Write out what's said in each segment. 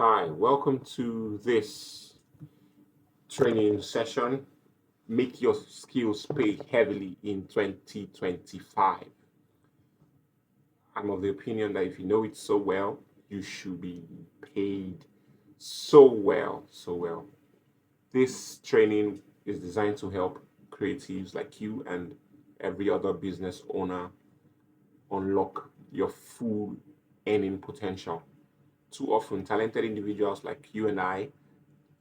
Hi, welcome to this training session. Make your skills pay heavily in 2025. I'm of the opinion that if you know it so well, you should be paid so well. This training is designed to help creatives like you and every other business owner unlock your full earning potential. Too often, talented individuals like you and I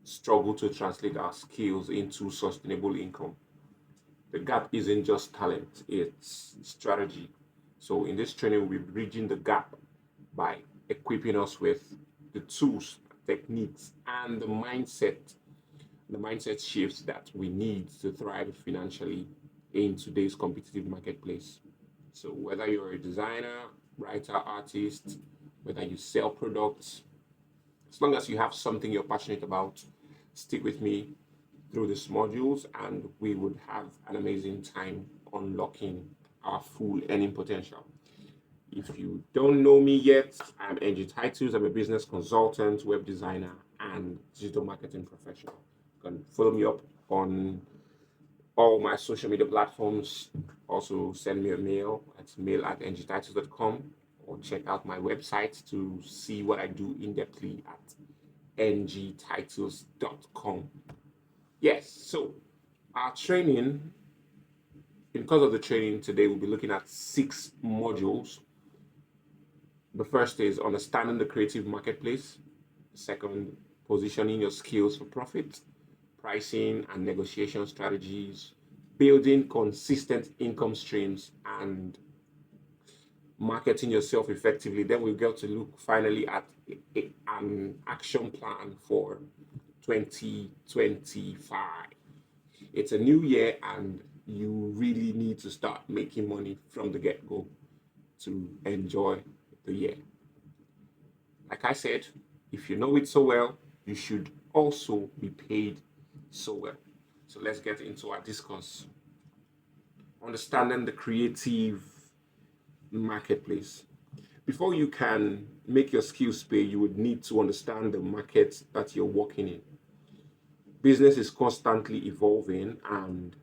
struggle to translate our skills into sustainable income. The gap isn't just talent, it's strategy. So, in this training, we'll be bridging the gap by equipping us with the tools, techniques, and the mindset shifts that we need to thrive financially in today's competitive marketplace. So, whether you're a designer, writer, artist, whether you sell products, as long as you have something you're passionate about, stick with me through these modules and we would have an amazing time unlocking our full earning potential. If you don't know me yet, I'm Engee Titus. I'm a business consultant, web designer, and digital marketing professional. You can follow me up on all my social media platforms. Also, send me a mail at mail@ngeetitus.com or check out my website to see what I do in depthly at ngeetitus.com. Yes, so our training, because of the training today, we'll be looking at 6 modules. The first is understanding the creative marketplace. Second, positioning your skills for profit, pricing and negotiation strategies, building consistent income streams, and marketing yourself effectively. Then we get to look finally at an action plan for 2025. It's a new year and you really need to start making money from the get-go to enjoy the year. Like I said, if you know it so well, you should also be paid so well. So let's get into our discourse. Understanding the creative marketplace. Before you can make your skills pay, you would need to understand the market that you're working in. Business is constantly evolving and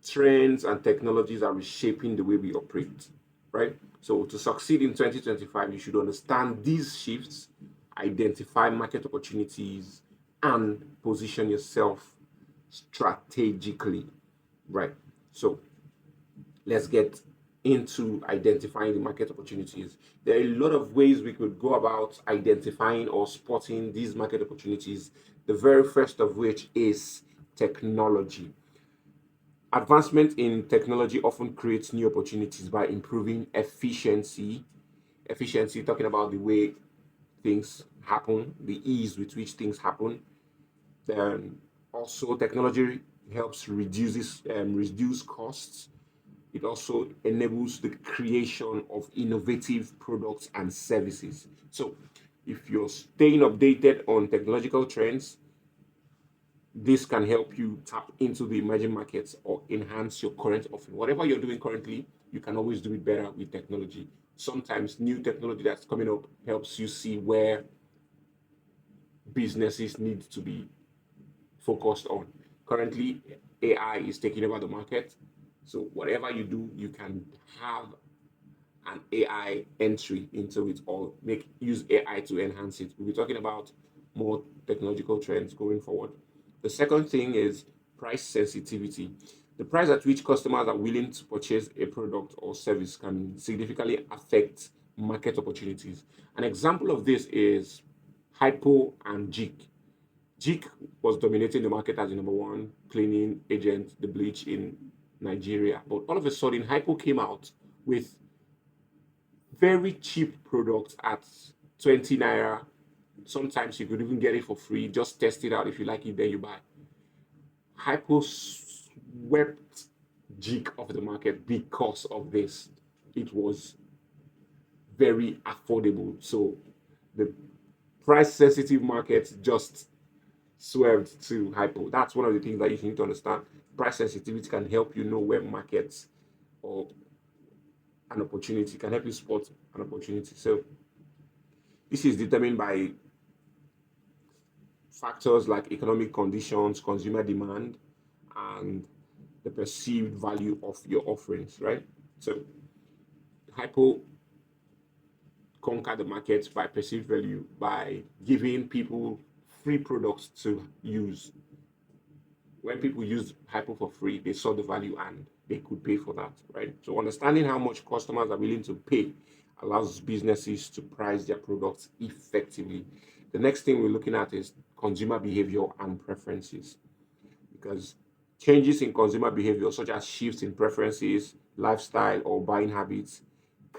trends and technologies are reshaping the way we operate, right? So to succeed in 2025, you should understand these shifts, identify market opportunities, and position yourself strategically, right? So let's get into identifying the market opportunities. There are a lot of ways we could go about identifying or spotting these market opportunities. The very first of which is technology. Advancement in technology often creates new opportunities by improving efficiency. Efficiency, talking about the way things happen, the ease with which things happen. Then also technology helps reduce costs. It also enables the creation of innovative products and services. So, if you're staying updated on technological trends, this can help you tap into the emerging markets or enhance your current offering. Whatever you're doing currently, you can always do it better with technology. Sometimes new technology that's coming up helps you see where businesses need to be focused on. Currently, AI is taking over the market. So whatever you do, you can have an AI entry into it or use AI to enhance it. We'll be talking about more technological trends going forward. The second thing is price sensitivity. The price at which customers are willing to purchase a product or service can significantly affect market opportunities. An example of this is Hypo and Jig. Jig was dominating the market as the number one cleaning agent, the bleach in Nigeria. But all of a sudden, Hypo came out with very cheap products at 20 naira. Sometimes you could even get it for free. Just test it out. If you like it, then you buy. Hypo swept Jig off the market because of this. It was very affordable. So the price sensitive market just swerved to Hypo. That's one of the things that you need to understand. Price sensitivity can help you know where markets or an opportunity can help you spot an opportunity. So This is determined by factors like economic conditions, consumer demand, and the perceived value of your offerings, right? So hypo conquer the market by perceived value by giving people free products to use. When people use hypo for free, they saw the value and they could pay for that, right? So understanding how much customers are willing to pay allows businesses to price their products effectively. The next thing we're looking at is consumer behavior and preferences, because changes in consumer behavior, such as shifts in preferences, lifestyle, or buying habits,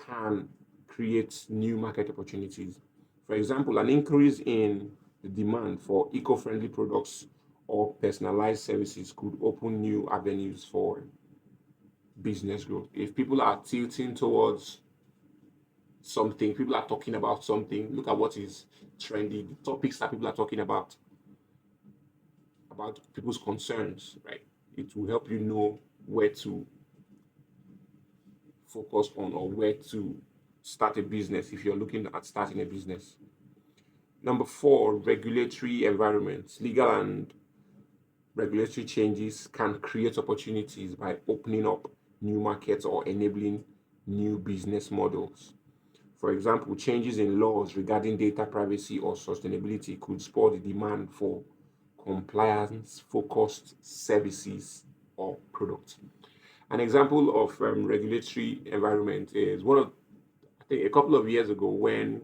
can create new market opportunities. For example, an increase in the demand for eco friendly products or personalized services could open new avenues for business growth. If people are tilting towards something, people are talking about something, look at what is trendy, the topics that people are talking about people's concerns, right? It will help you know where to focus on or where to start a business if you're looking at starting a business. Number four, regulatory environments. Legal and regulatory changes can create opportunities by opening up new markets or enabling new business models. For example, changes in laws regarding data privacy or sustainability could spur the demand for compliance focused services or products. An example of regulatory environment is I think a couple of years ago when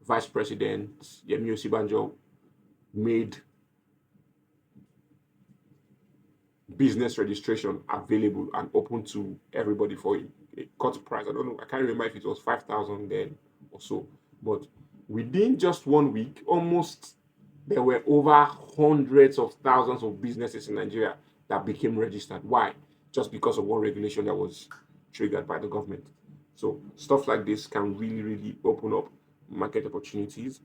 Vice President Yemi Osibanjo made business registration available and open to everybody for a cut price. I don't know, I can't remember if it was 5,000 then or so, but within just 1 week, almost there were over hundreds of thousands of businesses in Nigeria that became registered. Why? Just because of one regulation that was triggered by the government. So stuff like this can really, really open up market opportunities.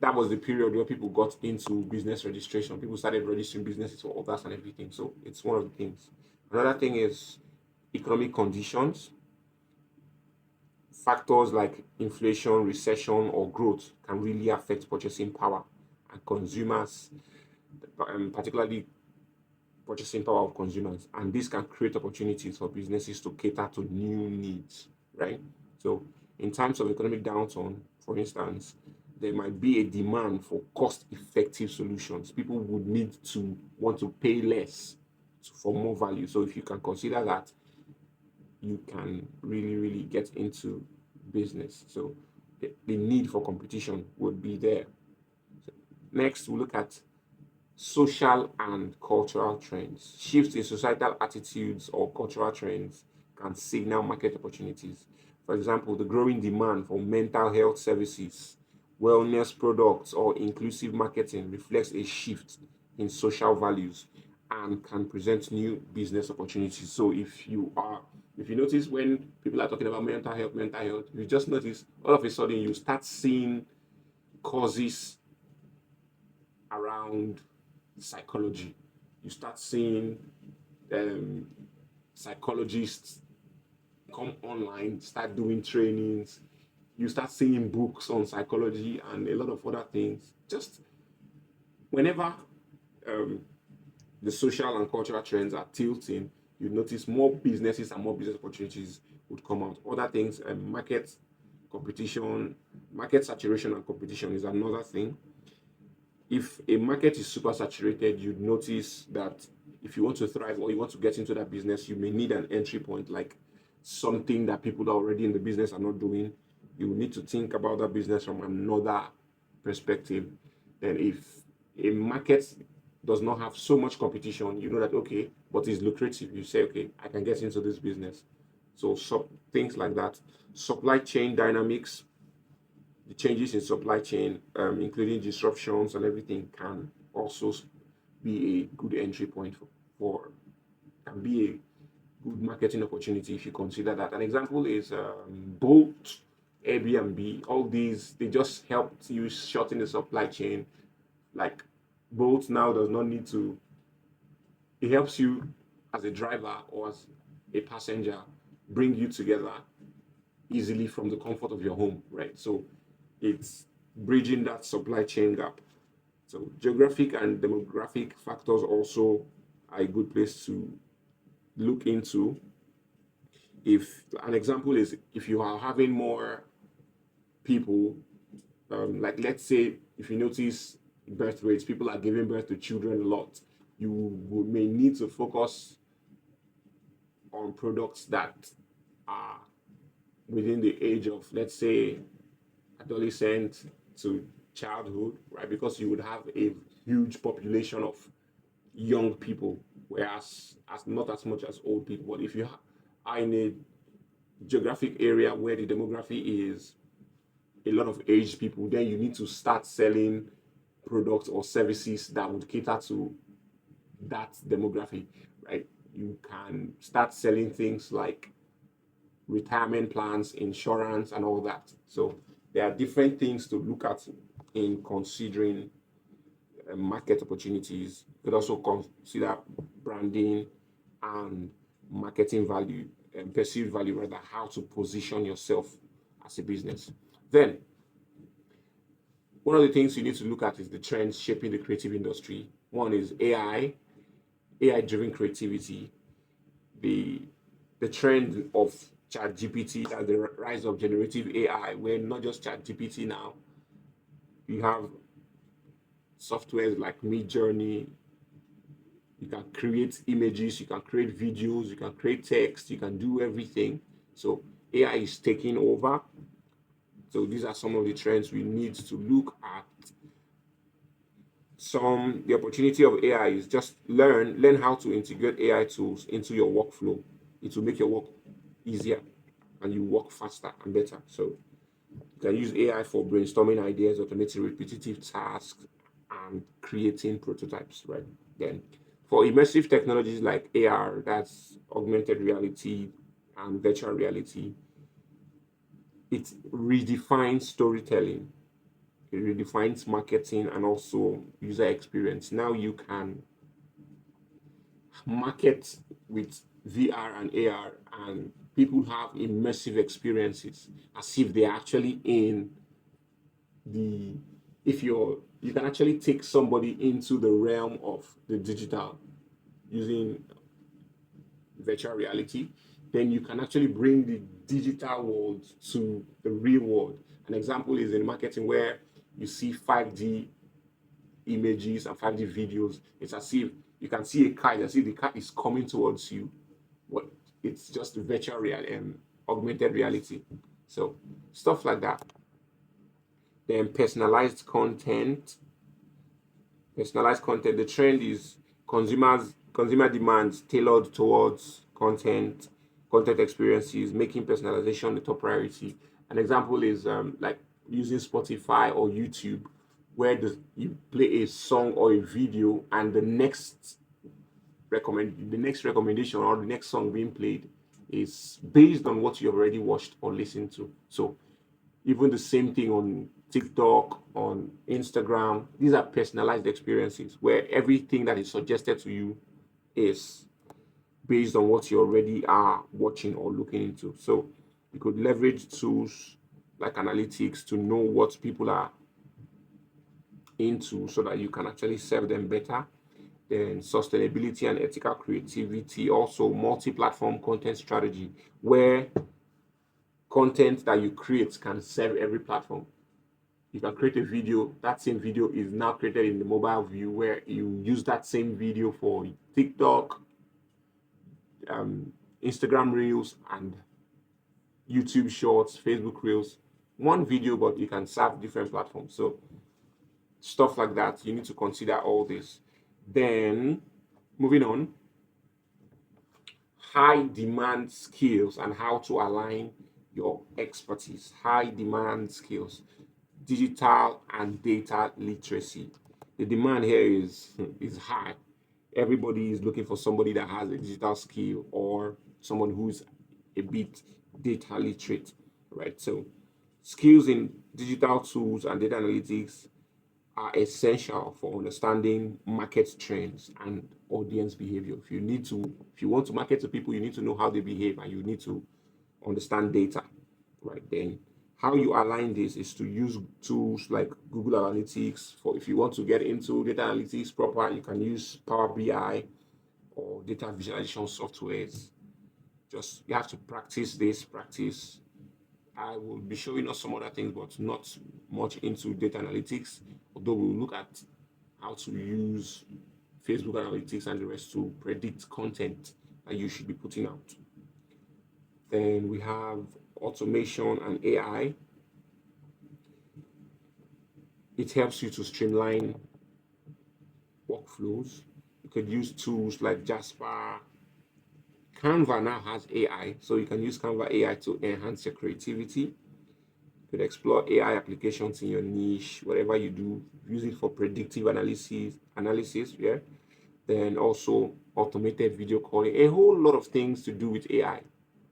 That was the period where people got into business registration. People started registering businesses for others and everything. So it's one of the things. Another thing is economic conditions. Factors like inflation, recession, or growth can really affect purchasing power and consumers, particularly purchasing power of consumers. And this can create opportunities for businesses to cater to new needs, right? So in times of economic downturn, for instance, there might be a demand for cost-effective solutions. People would need to want to pay less for more value. So if you can consider that, you can really, really get into business. So the need for competition would be there. So next, we'll look at social and cultural trends. Shifts in societal attitudes or cultural trends can signal market opportunities. For example, the growing demand for mental health services, wellness products, or inclusive marketing reflects a shift in social values and can present new business opportunities. So if you notice when people are talking about mental health, you just notice all of a sudden you start seeing causes around psychology. You start seeing psychologists come online, start doing trainings. You start seeing books on psychology and a lot of other things. Just whenever the social and cultural trends are tilting, you notice more businesses and more business opportunities would come out. Other things, market competition, market saturation and competition is another thing. If a market is super saturated, you'd notice that if you want to thrive or you want to get into that business, you may need an entry point, like something that people that are already in the business are not doing. You need to think about that business from another perspective. Then if a market does not have so much competition, you know that, okay, but it's lucrative. You say, okay, I can get into this business. So things like that. Supply chain dynamics, the changes in supply chain, including disruptions and everything, can also be a good entry point can be a good marketing opportunity if you consider that. An example is Bolt, Airbnb. All these, they just helped you shorten the supply chain. Like Bolt now does not need to. It helps you as a driver or as a passenger, bring you together. easily from the comfort of your home, right? So it's bridging that supply chain gap. So geographic and demographic factors also are a good place to look into. If an example is if you are having more people, like let's say if you notice birth rates, people are giving birth to children a lot, may need to focus on products that are within the age of, let's say, adolescent to childhood, right? Because you would have a huge population of young people, whereas as not as much as old people. But if you are in a geographic area where the demography is a lot of aged people, then you need to start selling products or services that would cater to that demography, right? You can start selling things like retirement plans, insurance, and all that. So there are different things to look at in considering market opportunities. You could also consider branding and marketing value and perceived value, rather, how to position yourself as a business. Then, one of the things you need to look at is the trends shaping the creative industry. One is AI driven creativity, the the trend of ChatGPT, and the rise of generative AI, where not just ChatGPT now, you have softwares like Midjourney. You can create images, you can create videos, you can create text, you can do everything. So AI is taking over. So these are some of the trends we need to look at. The opportunity of AI is just learn how to integrate AI tools into your workflow. It will make your work easier and you work faster and better. So you can use AI for brainstorming ideas, automating repetitive tasks, and creating prototypes, right? Then for immersive technologies like AR, that's augmented reality and virtual reality, it redefines storytelling, it redefines marketing and also user experience. Now you can market with VR and AR, and people have immersive experiences as if they're actually in the if you can actually take somebody into the realm of the digital using virtual reality, then you can actually bring the digital world to the real world. An example is in marketing where you see 5D images and 5D videos. It's as if you can see a car, as if the car is coming towards you. What it's just virtual reality and augmented reality. So stuff like that. Then personalized content. The trend is consumer demands tailored towards content experiences, making personalization the top priority. An example is like using Spotify or YouTube, where you play a song or a video, and the next recommendation or the next song being played is based on what you've already watched or listened to. So even the same thing on TikTok, on Instagram, these are personalized experiences where everything that is suggested to you is based on what you already are watching or looking into. So you could leverage tools like analytics to know what people are into so that you can actually serve them better. Then sustainability and ethical creativity, also multi-platform content strategy, where content that you create can serve every platform. You can create a video, that same video is now created in the mobile view where you use that same video for TikTok, Instagram Reels, and YouTube Shorts, Facebook Reels. One video, but you can serve different platforms. So stuff like that, you need to consider all this. Then moving on, high demand skills and how to align your expertise. High demand skills, digital and data literacy. The demand here is high. Everybody is looking for somebody that has a digital skill or someone who's a bit data literate, right? So skills in digital tools and data analytics are essential for understanding market trends and audience behavior. If you want to market to people, you need to know how they behave and you need to understand data. right? Then how you align this is to use tools like Google Analytics. For if you want to get into data analytics proper, you can use Power BI or data visualization softwares. Just you have to practice this, practice. I will be showing us some other things, but not much into data analytics, although we'll look at how to use Facebook analytics and the rest to predict content that you should be putting out. Then we have automation and AI. It helps you to streamline workflows. You could use tools like Jasper. Canva now has AI, so you can use Canva AI to enhance your creativity. You could explore AI applications in your niche, whatever you do. Use it for predictive analysis, yeah. Then also automated video calling, a whole lot of things to do with AI,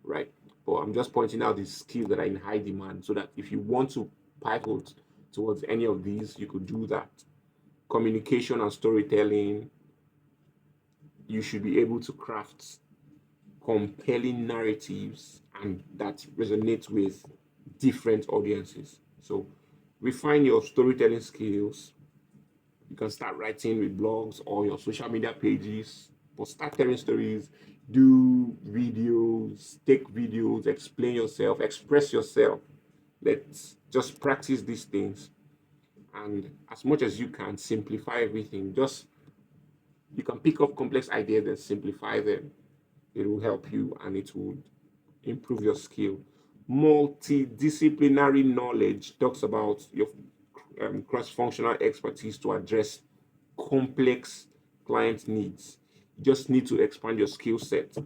right? But I'm just pointing out these skills that are in high demand so that if you want to pivot towards any of these, you could do that. Communication and storytelling, you should be able to craft compelling narratives and that resonate with different audiences. So refine your storytelling skills. You can start writing with blogs or your social media pages, but start telling stories, do videos, take videos, explain yourself, express yourself. Let's just practice these things. And as much as you can, simplify everything. Just you can pick up complex ideas and simplify them. It will help you and it will improve your skill. Multidisciplinary knowledge talks about your cross-functional expertise to address complex client needs. You just need to expand your skill set.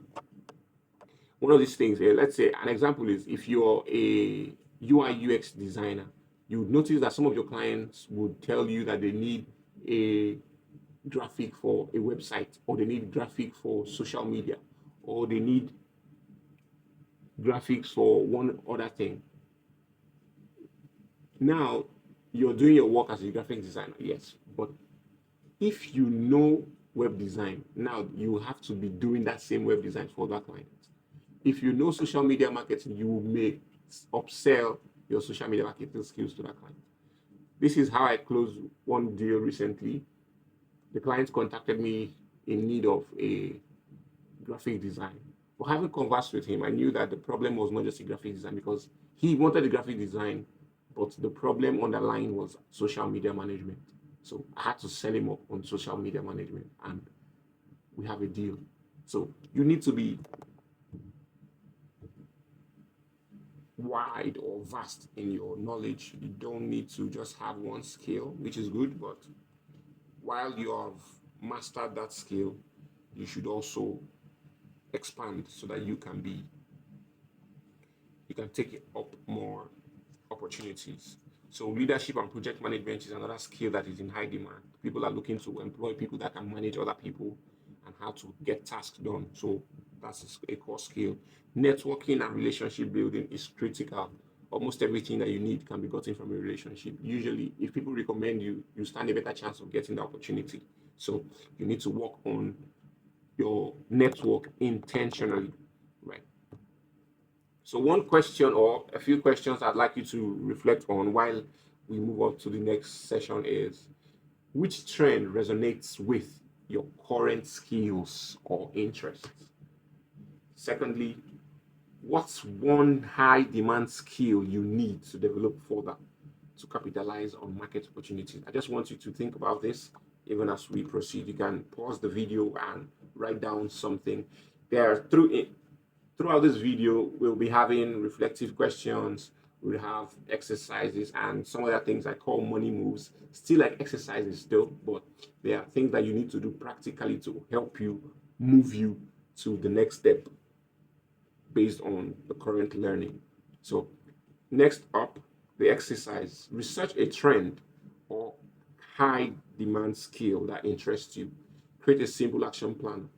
One of these things, let's say an example is if you're a UI UX designer, you would notice that some of your clients would tell you that they need a graphic for a website, or they need graphic for social media, or they need graphics for one other thing. Now, you're doing your work as a graphic designer, yes, but if you know web design, now you have to be doing that same web design for that client. If you know social media marketing, you may upsell your social media marketing skills to that client. This is how I closed one deal recently. The client contacted me in need of a graphic design. But having conversed with him, I knew that the problem was not just a graphic design, because he wanted the graphic design, but the problem underlying was social media management. So I had to sell him up on social media management, and we have a deal. So you need to be wide or vast in your knowledge. You don't need to just have one skill, which is good, but while you have mastered that skill, you should also expand so that you can take up more opportunities. So leadership and project management is another skill that is in high demand. People are looking to employ people that can manage other people and how to get tasks done. So that's a core skill. Networking and relationship building is critical. Almost everything that you need can be gotten from a relationship. Usually, if people recommend you, you stand a better chance of getting the opportunity. So you need to work on your network intentionally, right? So one question or a few questions I'd like you to reflect on while we move on to the next session is, which trend resonates with your current skills or interests? Secondly, what's one high demand skill you need to develop further to capitalize on market opportunities? I just want you to think about this even as we proceed. You can pause the video and write down something. Throughout this video, we'll be having reflective questions, we'll have exercises, and some other things I call money moves. Still like exercises still, but there are things that you need to do practically to help you move you to the next step based on the current learning. So next up, the exercise. Research a trend or high demand skill that interests you. Create a simple action plan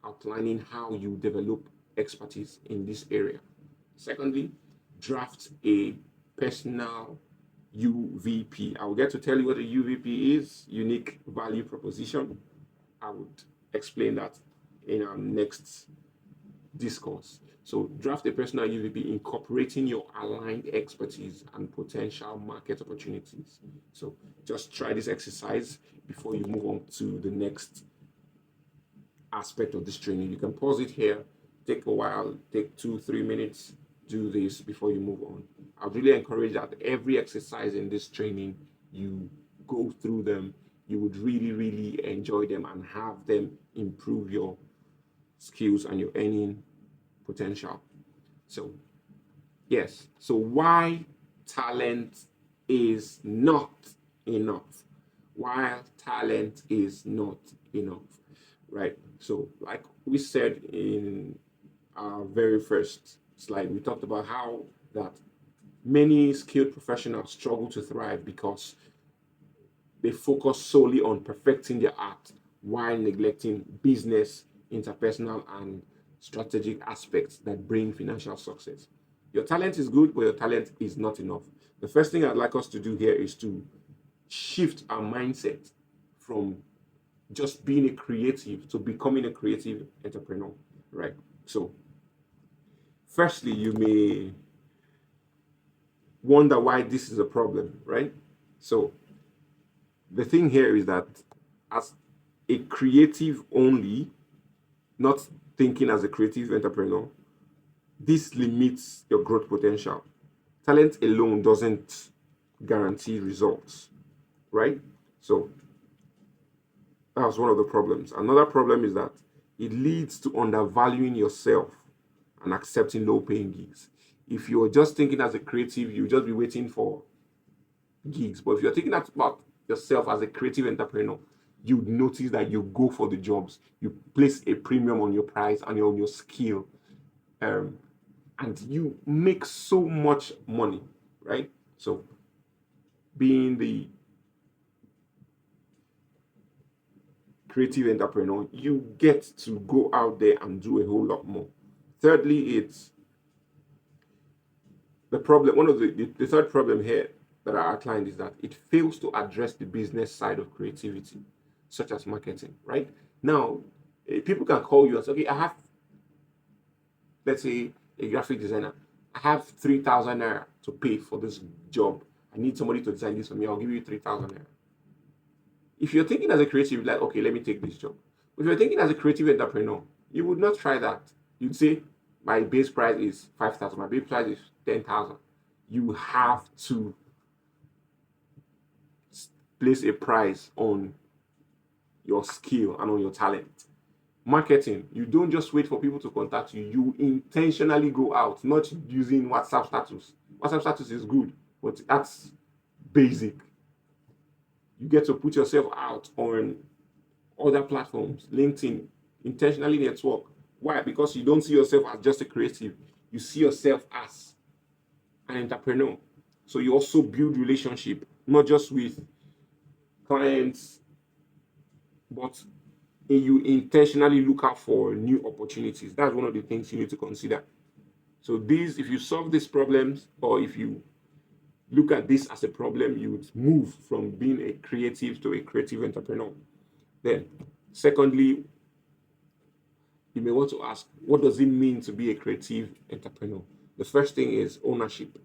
outlining how you develop expertise in this area. Secondly, draft a personal UVP. I will get to tell you what a UVP is, unique value proposition. I would explain that in our next discourse. So draft a personal UVP incorporating your aligned expertise and potential market opportunities. So just try this exercise before you move on to the next aspect of this training. You can pause it here, take a while, take 2-3 minutes, do this before you move on. I really encourage that every exercise in this training, you go through them. You would really enjoy them and have them improve your skills and your earning potential. So yes, so why talent is not enough? Why talent is not enough, right? So like we said in our very first slide, we talked about how that many skilled professionals struggle to thrive because they focus solely on perfecting their art while neglecting business, interpersonal, and strategic aspects that bring financial success. Your talent is good, but your talent is not enough. The first thing I'd like us to do here is to shift our mindset from just being a creative to becoming a creative entrepreneur, right? So, firstly, you may wonder why this is a problem, right? So, the thing here is that as a creative only, not thinking as a creative entrepreneur, this limits your growth potential. Talent alone doesn't guarantee results, right? So that's one of the problems. Another problem is that it leads to undervaluing yourself and accepting low paying gigs. If you're just thinking as a creative, you'll just be waiting for gigs. But if you're thinking about yourself as a creative entrepreneur, you notice that you go for the jobs, you place a premium on your price and on your skill, and you make so much money, right? So being the creative entrepreneur, you get to go out there and do a whole lot more. Thirdly, it's the problem. One of the third problem here that I outlined is that it fails to address the business side of creativity, such as marketing, right? Now, people can call you and say, okay, I have, let's say, a graphic designer. I have 3,000 naira to pay for this job. I need somebody to design this for me. I'll give you 3,000 naira. If you're thinking as a creative, like, okay, let me take this job. If you're thinking as a creative entrepreneur, you would not try that. You'd say, my base price is 5,000. My base price is 10,000. You have to place a price on your skill and on your talent. Marketing, you don't just wait for people to contact you. You intentionally go out, not using WhatsApp status. WhatsApp status is good, but that's basic. You get to put yourself out on other platforms, LinkedIn, intentionally network. Why? Because you don't see yourself as just a creative. You see yourself as an entrepreneur. So you also build relationship, not just with clients, but you intentionally look out for new opportunities. That's one of the things you need to consider. So these, if you solve these problems, or if you look at this as a problem, you would move from being a creative to a creative entrepreneur. Then, secondly, you may want to ask, what does it mean to be a creative entrepreneur? The first thing is ownership.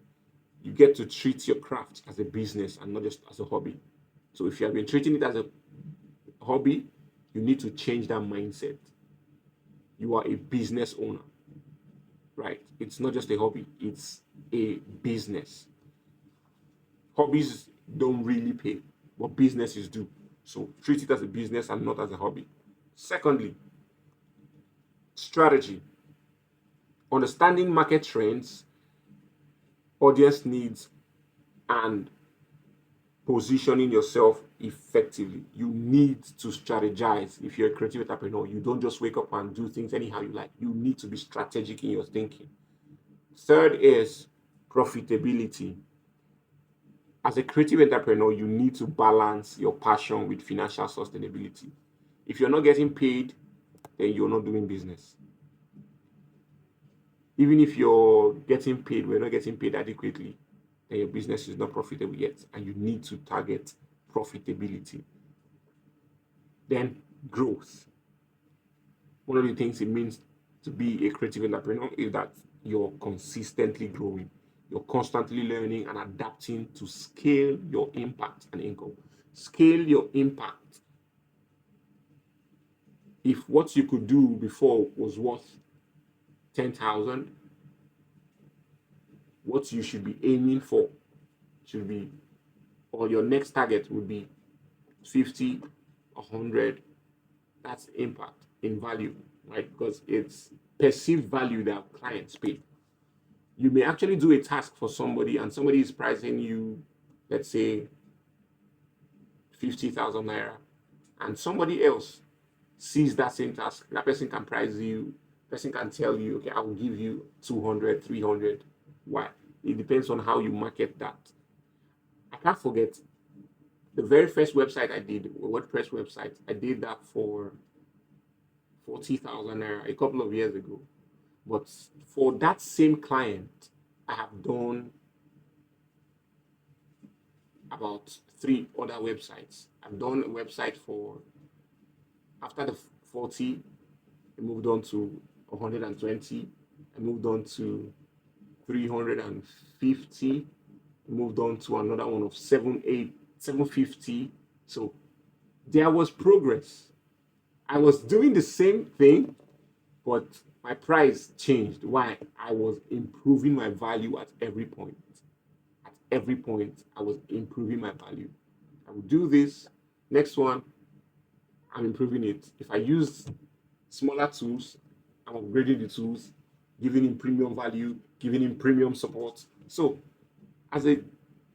You get to treat your craft as a business and not just as a hobby. So if you have been treating it as a hobby, you need to change that mindset. You are a business owner, right? It's not just a hobby, it's a business. Hobbies don't really pay, but businesses do. So treat it as a business and not as a hobby. Secondly, strategy. Understanding market trends, audience needs, and positioning yourself effectively. You need to strategize. If you're a creative entrepreneur, you don't just wake up and do things anyhow you like. You need to be strategic in your thinking. Third is profitability. As a creative entrepreneur, you need to balance your passion with financial sustainability. If you're not getting paid, then you're not doing business. Even if you're getting paid, we're not getting paid adequately, then your business is not profitable yet, and you need to target profitability. Then growth. One of the things it means to be a creative entrepreneur is that you're consistently growing. You're constantly learning and adapting to scale your impact and income. Scale your impact. If what you could do before was worth 10,000, what you should be aiming for should be, or your next target would be 50, 100. That's impact in value, right? Because it's perceived value that clients pay. You may actually do a task for somebody and somebody is pricing you, let's say, 50,000 naira, and somebody else sees that same task. That person can price you, person can tell you, okay, I will give you 200, 300. Why? It depends on how you market that. I can't forget the very first website I did, a WordPress website, I did that for 40,000 naira a couple of years ago. But for that same client, I have done about 3 other websites. I've done a website for, after the 40, I moved on to 120. I moved on to 350. I moved on to another one of 750. So there was progress. I was doing the same thing, but my price changed. Why? I was improving my value at every point. At every point, I was improving my value. I will do this. Next one, I'm improving it. If I use smaller tools, I'm upgrading the tools, giving him premium value, giving him premium support. So, as a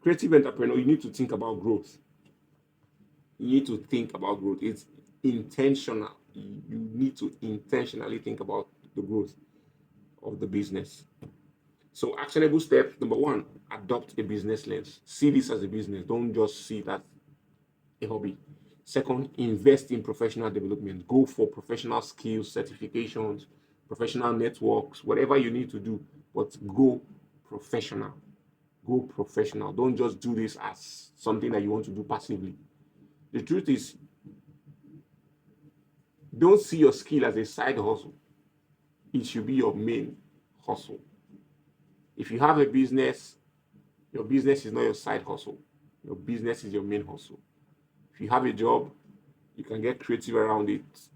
creative entrepreneur, you need to think about growth. You need to think about growth. It's intentional. You need to intentionally think about the growth of the business. So, actionable step number one, adopt a business lens. See this as a business. Don't just see it as a hobby. Second, invest in professional development. Go for professional skills, certifications, professional networks, whatever you need to do, but go professional. Go professional. Don't just do this as something that you want to do passively. The truth is, don't see your skill as a side hustle. It should be your main hustle. If you have a business, your business is not your side hustle. Your business is your main hustle. If you have a job, you can get creative around it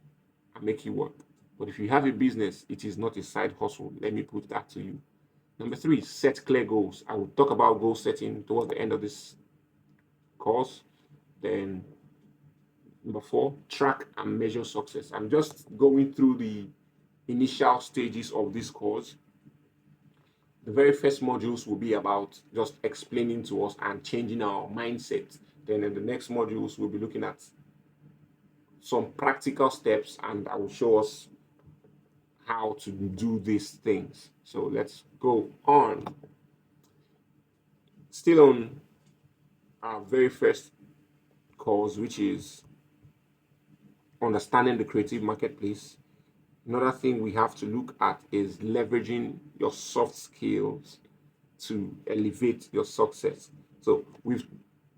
and make it work. But if you have a business, it is not a side hustle. Let me put that to you. Number three, set clear goals. I will talk about goal setting towards the end of this course. Then number four, track and measure success. I'm just going through the initial stages of this course. The very first modules will be about just explaining to us and changing our mindset. Then in the next modules, we'll be looking at some practical steps and I will show us how to do these things. So let's go on. Still on our very first course, which is understanding the creative marketplace. Another thing we have to look at is leveraging your soft skills to elevate your success. So we've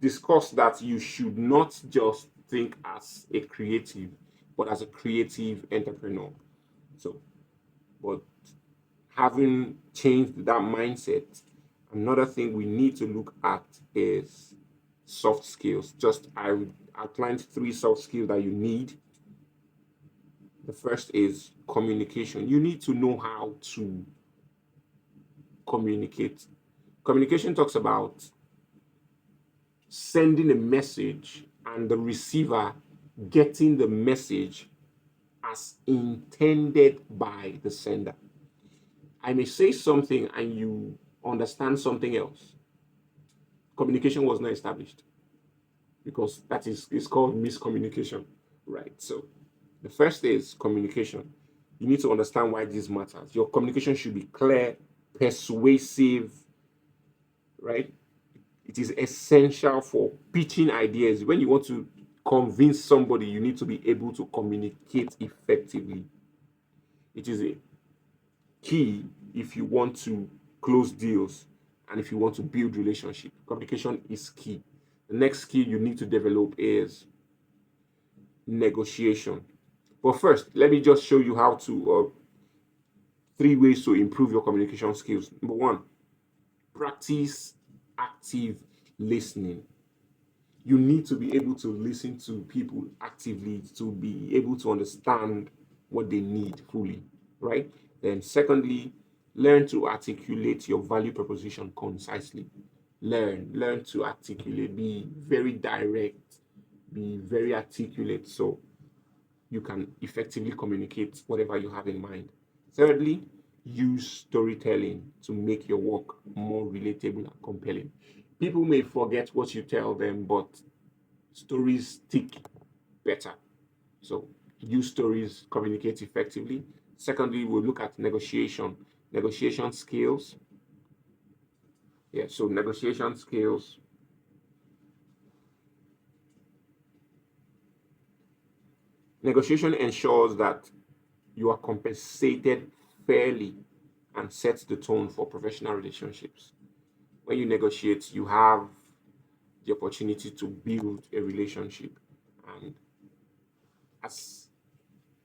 discussed that you should not just think as a creative, but as a creative entrepreneur. So, but having changed that mindset, another thing we need to look at is soft skills. Just I outlined 3 soft skills that you need. The first is communication. You need to know how to communicate. Communication talks about sending a message and the receiver getting the message as intended by the sender. I may say something and you understand something else. Communication was not established because that is called miscommunication, right? So the first is communication. You need to understand why this matters. Your communication should be clear, persuasive, right? It is essential for pitching ideas. When you want to convince somebody, you need to be able to communicate effectively. It is a key if you want to close deals and if you want to build relationship. Communication is key. The next skill you need to develop is negotiation. But first, let me just show you how to 3 ways to improve your communication skills. Number 1, practice active listening. You need to be able to listen to people actively to be able to understand what they need fully, right? Then, secondly, learn to articulate your value proposition concisely. Learn to articulate, be very direct, be very articulate so you can effectively communicate whatever you have in mind. Thirdly, use storytelling to make your work more relatable and compelling. People may forget what you tell them, but stories stick better. So use stories, communicate effectively. Secondly, we'll look at negotiation skills. Yeah, so negotiation skills. Negotiation ensures that you are compensated fairly and sets the tone for professional relationships. When you negotiate, you have the opportunity to build a relationship. And as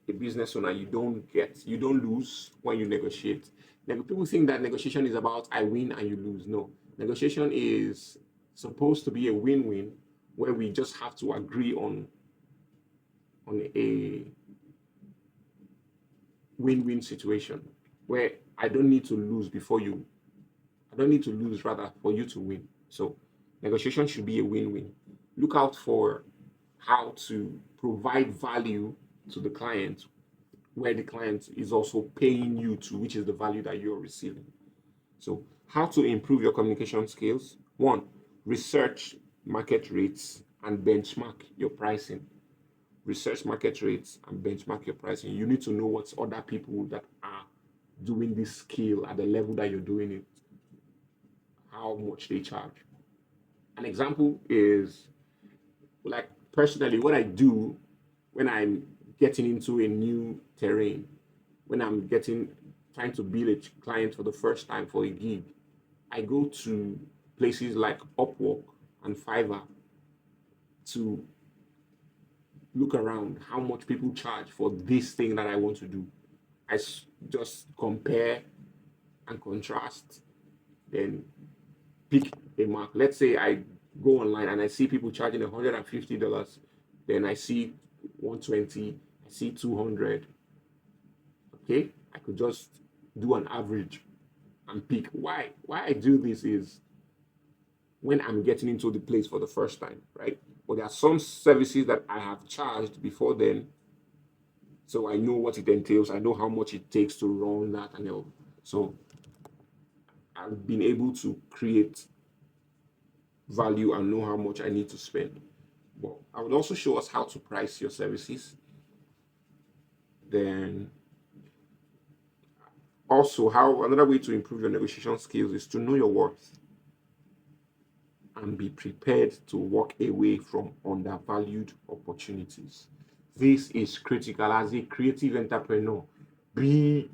a business owner, you don't lose when you negotiate. Now, people think that negotiation is about I win and you lose. No, negotiation is supposed to be a win-win where we just have to agree on a win-win situation where I don't need to lose I don't need to lose rather for you to win. So negotiation should be a win-win. Look out for how to provide value to the client where the client is also paying you to, which is the value that you're receiving. So how to improve your communication skills? 1, research market rates and benchmark your pricing. Research market rates and benchmark your pricing. You need to know what other people that are doing this skill at the level that you're doing it, how much they charge. An example is like personally what I do when I'm getting into a new terrain, when I'm trying to build a client for the first time for a gig. I go to places like Upwork and Fiverr to look around how much people charge for this thing that I want to do. I just compare and contrast, then pick a mark. Let's say I go online and I see people charging $150, then I see 120, I see 200. Okay, I could just do an average and pick. Why I do this is when I'm getting into the place for the first time, right? But there are some services that I have charged before then, so I know what it entails. I know how much it takes to run that and all. So I've been able to create value and know how much I need to spend. But I would also show us how to price your services. Then also how another way to improve your negotiation skills is to know your worth and be prepared to walk away from undervalued opportunities. This is critical as a creative entrepreneur. Be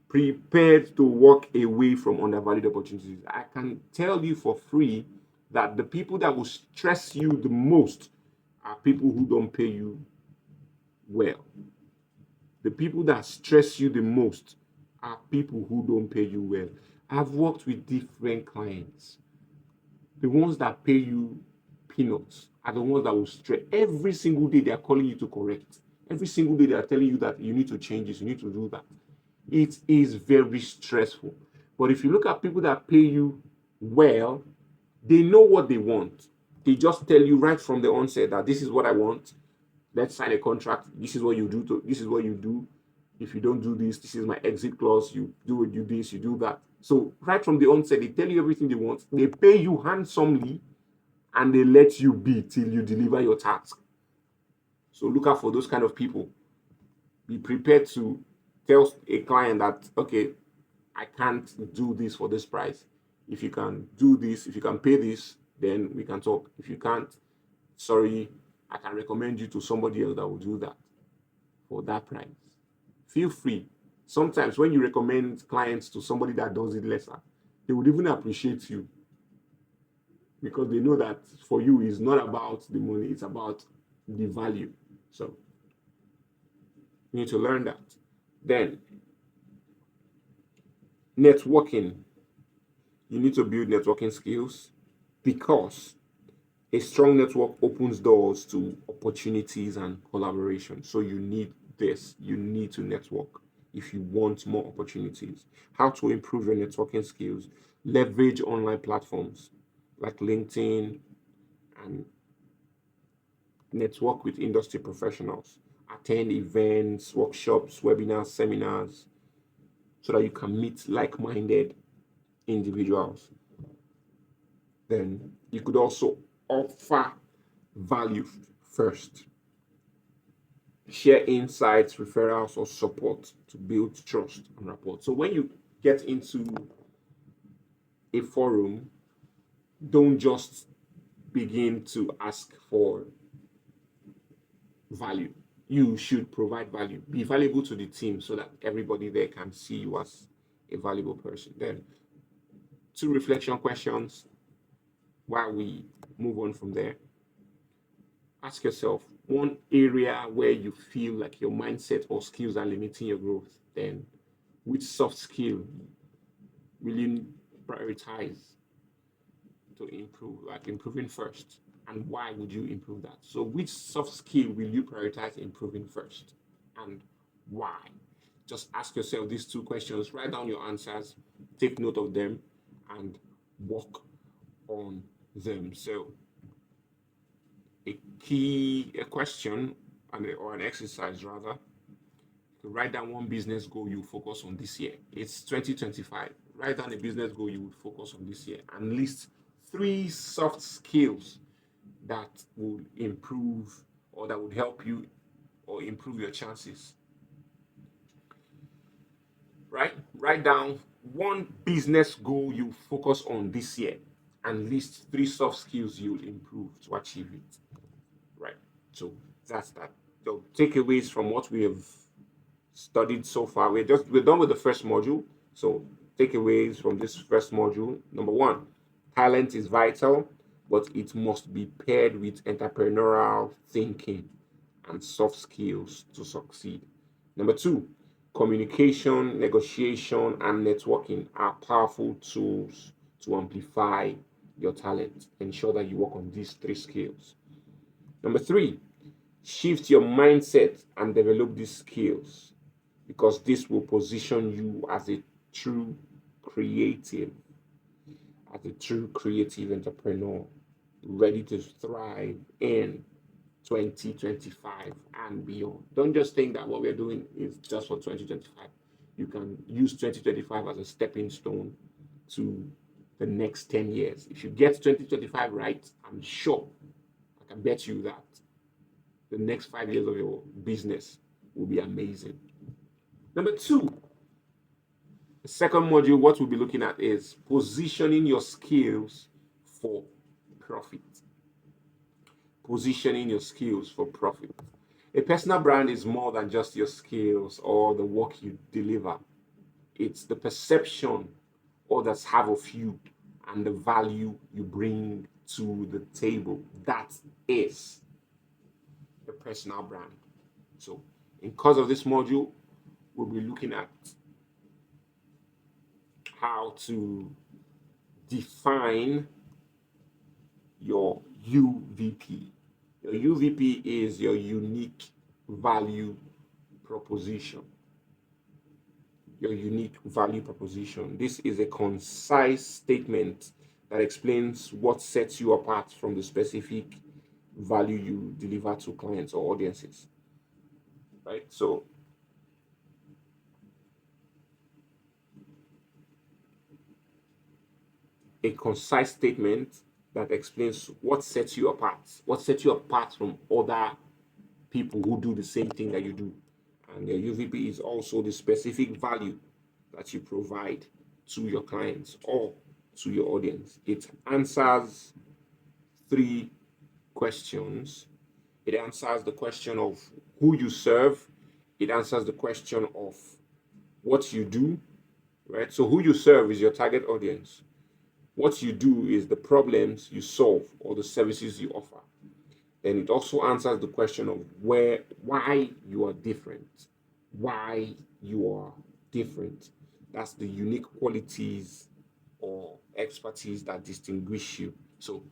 prepared to walk away from undervalued opportunities. I can tell you for free that the people that will stress you the most are people who don't pay you well. The people that stress you the most are people who don't pay you well. I've worked with different clients. The ones that pay you peanuts are the ones that will stress. Every single day they are calling you to correct. Every single day they are telling you that you need to change this, you need to do that. It is very stressful. But if you look at people that pay you well, they know what they want. They just tell you right from the onset that this is what I want. Let's sign a contract. This is what you do. This is what you do. If you don't do this, this is my exit clause. You do it, you do this, you do that. So right from the onset, they tell you everything they want. They pay you handsomely, and they let you be till you deliver your task. So look out for those kind of people. Be prepared to tell a client that, okay, I can't do this for this price. If you can do this, if you can pay this, then we can talk. If you can't, sorry, I can recommend you to somebody else that will do that for that price. Feel free. Sometimes when you recommend clients to somebody that does it lesser, they would even appreciate you because they know that for you it's not about the money, it's about the value. So you need to learn that. Then Networking. You need to build networking skills because a strong network opens doors to opportunities and collaboration. So you need this. You need to network if you want more opportunities. How to improve your networking skills? Leverage online platforms like LinkedIn and network with industry professionals. Attend events, workshops, webinars, seminars so that you can meet like minded individuals. Then you could also offer value first. Share insights, referrals, or support to build trust and rapport. So when you get into a forum, don't just begin to ask for value. You should provide value. Be valuable to the team so that everybody there can see you as a valuable person. Then, two reflection questions while we move on from there. Ask yourself one area where you feel like your mindset or skills are limiting your growth. Then, which soft skill will you prioritize to improve, like improving first? And why would you improve that? So, which soft skill will you prioritize improving first? And why? Just ask yourself these two questions, write down your answers, take note of them, and work on them. So, a question or an exercise rather, to write down one business goal you focus on this year. It's 2025. Write down a business goal you would focus on this year and list 3 soft skills that would improve or that would help you or improve your chances. Right? Write down one business goal you focus on this year and list 3 soft skills you'll improve to achieve it. Right? So that's that. So takeaways from what we have studied so far. We're done with the first module. So takeaways from this first module. Number one, talent is vital, but it must be paired with entrepreneurial thinking and soft skills to succeed. Number two, communication, negotiation, and networking are powerful tools to amplify your talent. Ensure that you work on these 3 skills. Number three, shift your mindset and develop these skills because this will position you as a true creative, entrepreneur ready to thrive in 2025 and beyond. Don't just think that what we're doing is just for 2025. You can use 2025 as a stepping stone to the next 10 years. If you get 2025 right, I'm sure, I can bet you that the next 5 years of your business will be amazing. Number two, the second module, what we'll be looking at is positioning your skills for profit. Positioning your skills for profit. A personal brand is more than just your skills or the work you deliver. It's the perception others have of you and the value you bring to the table. That is a personal brand. So, in course of this module, we'll be looking at how to define your UVP. Your UVP is your unique value proposition. Your unique value proposition. This is a concise statement that explains what sets you apart from the specific value you deliver to clients or audiences. Right? So, a concise statement that explains what sets you apart from other people who do the same thing that you do. And your UVP is also the specific value that you provide to your clients or to your audience. It answers 3 questions. It answers the question of who you serve. It answers the question of what you do, right? So who you serve is your target audience. What you do is the problems you solve or the services you offer. And it also answers the question of why you are different. Why you are different. That's the unique qualities or expertise that distinguish you. So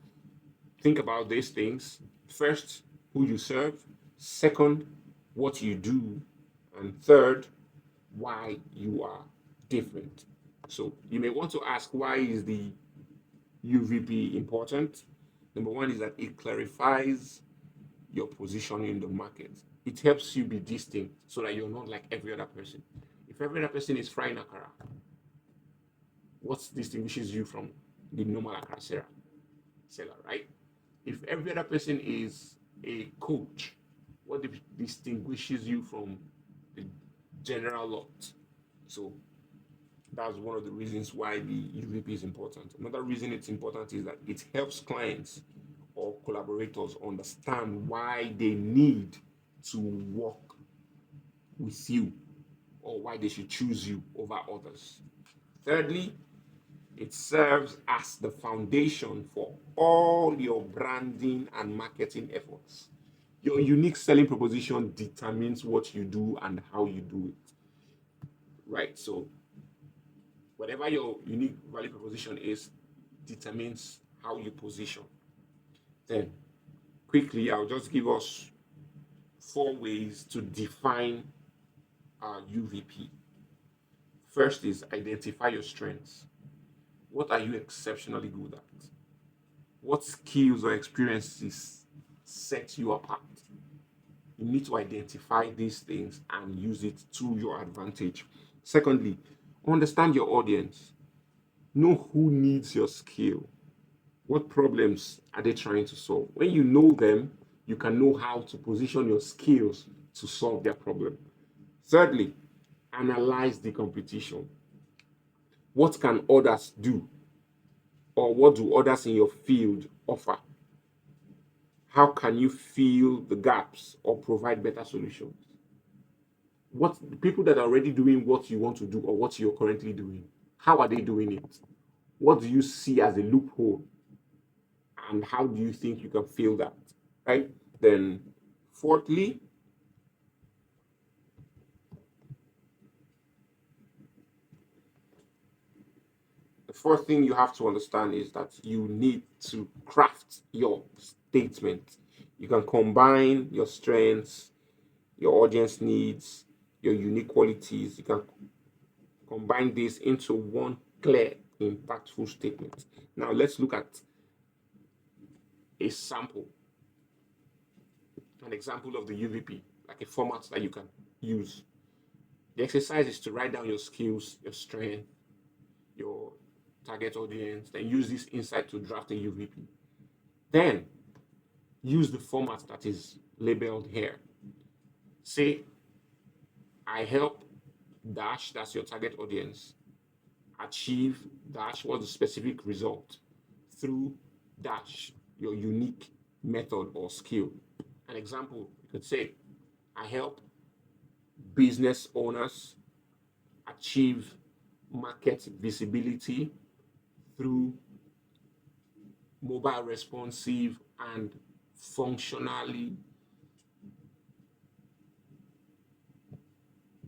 think about these things. First, who you serve. Second, what you do. And third, why you are different. So you may want to ask, why is the UVP important? Number one is that it clarifies your position in the market. It helps you be distinct so that you're not like every other person. If every other person is frying akara, what distinguishes you from the normal akara seller, right? If every other person is a coach, what distinguishes you from the general lot? So that's one of the reasons why the UVP is important. Another reason it's important is that it helps clients or collaborators understand why they need to work with you or why they should choose you over others. Thirdly, it serves as the foundation for all your branding and marketing efforts. Your unique selling proposition determines what you do and how you do it. Right? So, whatever your unique value proposition is, determines how you position. Then, quickly, I'll just give us 4 ways to define our UVP. First is identify your strengths. What are you exceptionally good at? What skills or experiences set you apart? You need to identify these things and use it to your advantage. Secondly, understand your audience. Know who needs your skill. What problems are they trying to solve? When you know them, you can know how to position your skills to solve their problem. Thirdly, analyze the competition. What can others do? Or what do others in your field offer? How can you fill the gaps or provide better solutions? What the people that are already doing what you want to do or what you're currently doing, how are they doing it? What do you see as a loophole? And how do you think you can fill that? Right? Then, fourthly, the fourth thing you have to understand is that you need to craft your statement. You can combine your strengths, your audience needs, your unique qualities. You can combine this into one clear, impactful statement. Now, let's look at a sample, an example of the UVP, like a format that you can use. The exercise is to write down your skills, your strength, your target audience, then use this insight to draft a UVP. Then use the format that is labeled here. Say, I help dash, that's your target audience, achieve dash, what's the specific result, through dash, your unique method or skill. An example, you could say, I help business owners achieve market visibility through mobile responsive and functionally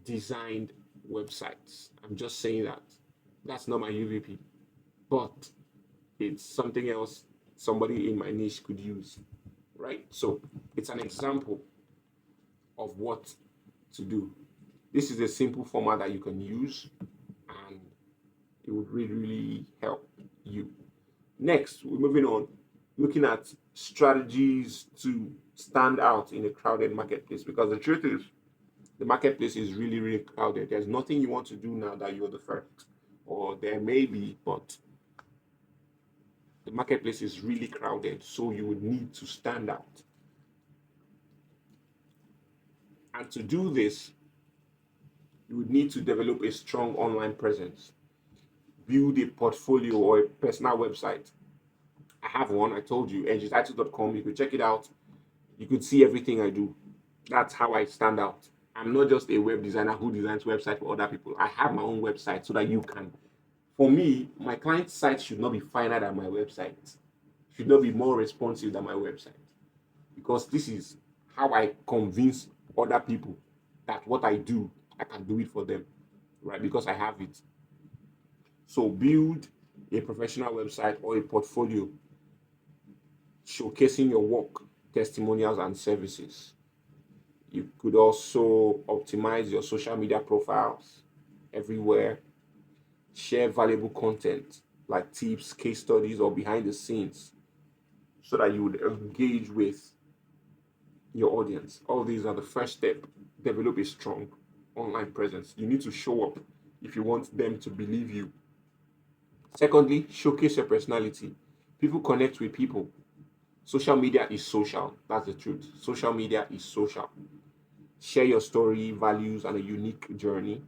designed websites. I'm just saying that. That's not my UVP, but it's something else somebody in my niche could use, right? So it's an example of what to do. This is a simple format that you can use and it would really, really help you. Next, we're moving on, looking at strategies to stand out in a crowded marketplace, because the truth is, the marketplace is really, really crowded. There's nothing you want to do now that you're the first, or there may be, but the marketplace is really crowded, so you would need to stand out. And to do this, you would need to develop a strong online presence, build a portfolio or a personal website. I have one, I told you, engeetitus.com. You could check it out. You could see everything I do. That's how I stand out. I'm not just a web designer who designs websites for other people. I have my own website so that you can. For me, my client's site should not be finer than my website. Should not be more responsive than my website. Because this is how I convince other people that what I do, I can do it for them. Right? Because I have it. So build a professional website or a portfolio showcasing your work, testimonials, and services. You could also optimize your social media profiles everywhere, share valuable content like tips, case studies, or behind the scenes so that you would engage with your audience. All these are the first step. Develop a strong online presence. You need to show up if you want them to believe you. Secondly, showcase your personality. People connect with people. Social media is social. That's the truth. Social media is social. Share your story, values, and a unique journey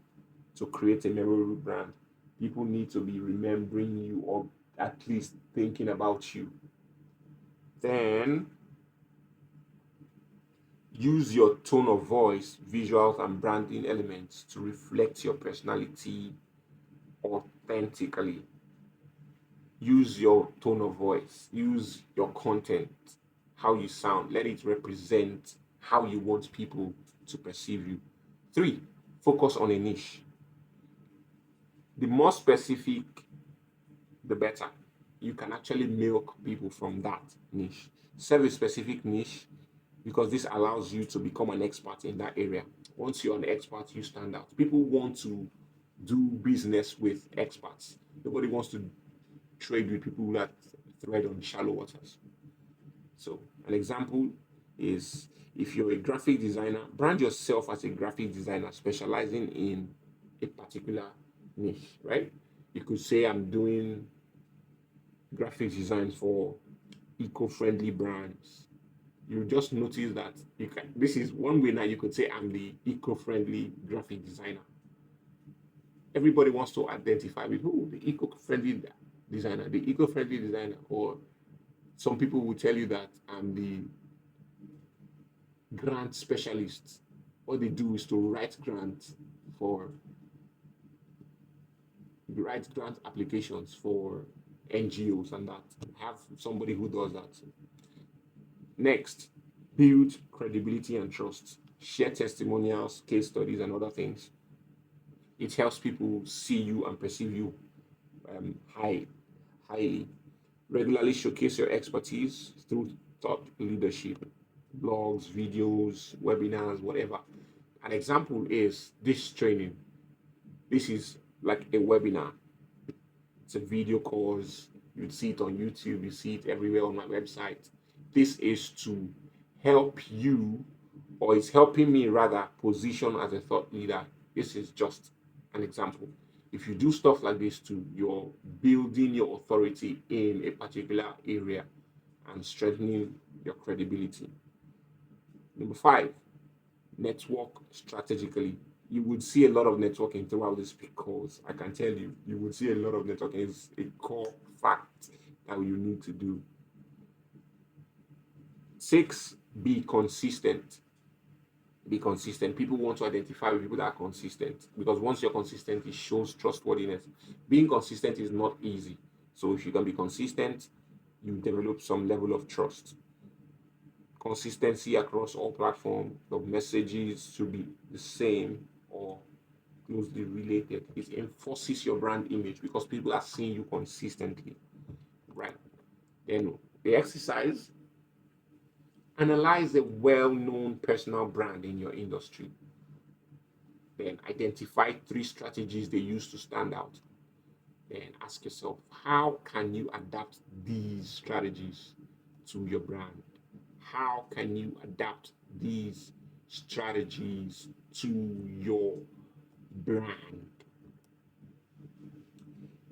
to create a memorable brand. People need to be remembering you or at least thinking about you. Then use your tone of voice, visuals, and branding elements to reflect your personality authentically. Use your tone of voice, use your content, how you sound, let it represent how you want people to perceive you. Three, focus on a niche. The more specific, the better. You can actually milk people from that niche. Serve a specific niche because this allows you to become an expert in that area. Once you're an expert, you stand out. People want to do business with experts. Nobody wants to trade with people that thread on shallow waters. So, an example is if you're a graphic designer, brand yourself as a graphic designer specializing in a particular niche, right? You could say, I'm doing graphic designs for eco-friendly brands. You just notice that you can. This is one way now you could say I'm the eco-friendly graphic designer. Everybody wants to identify with who the eco-friendly designer, the eco-friendly designer, or some people will tell you that I'm the grant specialist. What they do is to for write grant applications for NGOs and that. Have somebody who does that. Next, build credibility and trust. Share testimonials, case studies, and other things. It helps people see you and perceive you highly. Regularly showcase your expertise through thought leadership, blogs, videos, webinars, whatever. An example is this training. This is like a webinar. It's a video course. You see it on YouTube, you see it everywhere on my website. This is to help you, or it's helping me rather, position as a thought leader. This is just an example. If you do stuff like this too, you're building your authority in a particular area and strengthening your credibility. Number five, network strategically. You would see a lot of networking throughout this because I can tell you, you would see a lot of networking. It's a core fact that you need to do. Six, be consistent. Be consistent. People want to identify with people that are consistent because once you're consistent, it shows trustworthiness. Being consistent is not easy. So if you can be consistent, you develop some level of trust. Consistency across all platforms. The messages should be the same or closely related. It enforces your brand image because people are seeing you consistently, right? Then the exercise, analyze a well-known personal brand in your industry. Then identify three strategies they use to stand out. Then ask yourself, how can you adapt these strategies to your brand? How can you adapt these strategies to your brand?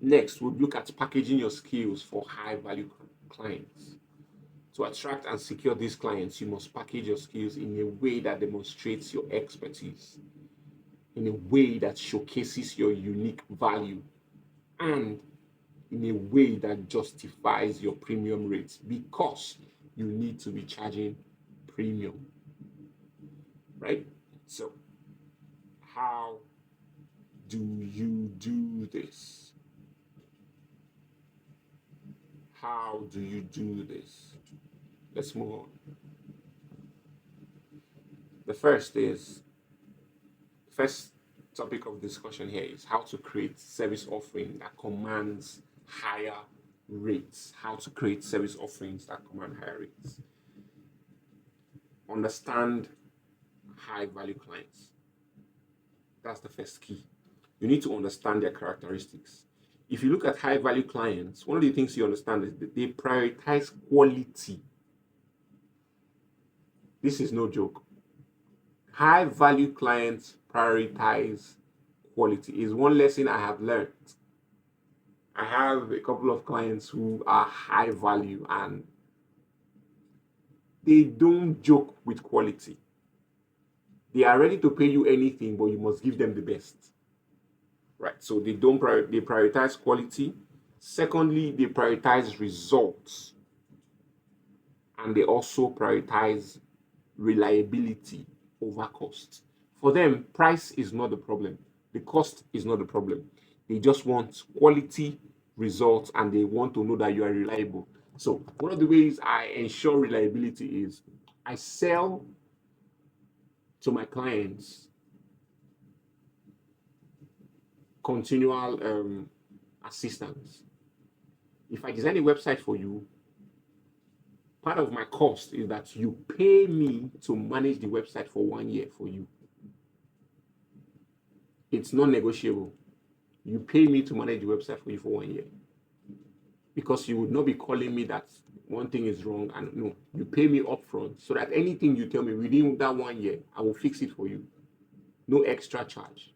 Next, we'll look at packaging your skills for high value clients. To attract and secure these clients, you must package your skills in a way that demonstrates your expertise, in a way that showcases your unique value, and in a way that justifies your premium rates because you need to be charging premium, right? So, how do you do this? How do you do this? Let's move on. The first is first topic of discussion here is how to create service offering that commands higher rates. How to create service offerings that command higher rates. Understand high value clients. That's the first key. You need to understand their characteristics. If you look at high value clients, one of the things you understand is that they prioritize quality. This is no joke. High value clients prioritize quality. Is one lesson I have learned. I have a couple of clients who are high value and they don't joke with quality. They are ready to pay you anything, but you must give them the best. Right? So they prioritize quality. Secondly, they prioritize results. And they also prioritize reliability over cost. For them, price is not the problem. The cost is not the problem. They just want quality, results, and they want to know that you are reliable. So one of the ways I ensure reliability is I sell to my clients continual assistance. If I design a website for you, part of my cost is that you pay me to manage the website for 1 year for you. It's not negotiable. You pay me to manage the website for you for 1 year. Because you would not be calling me that one thing is wrong, and no, you pay me upfront so that anything you tell me within that 1 year, I will fix it for you. No extra charge.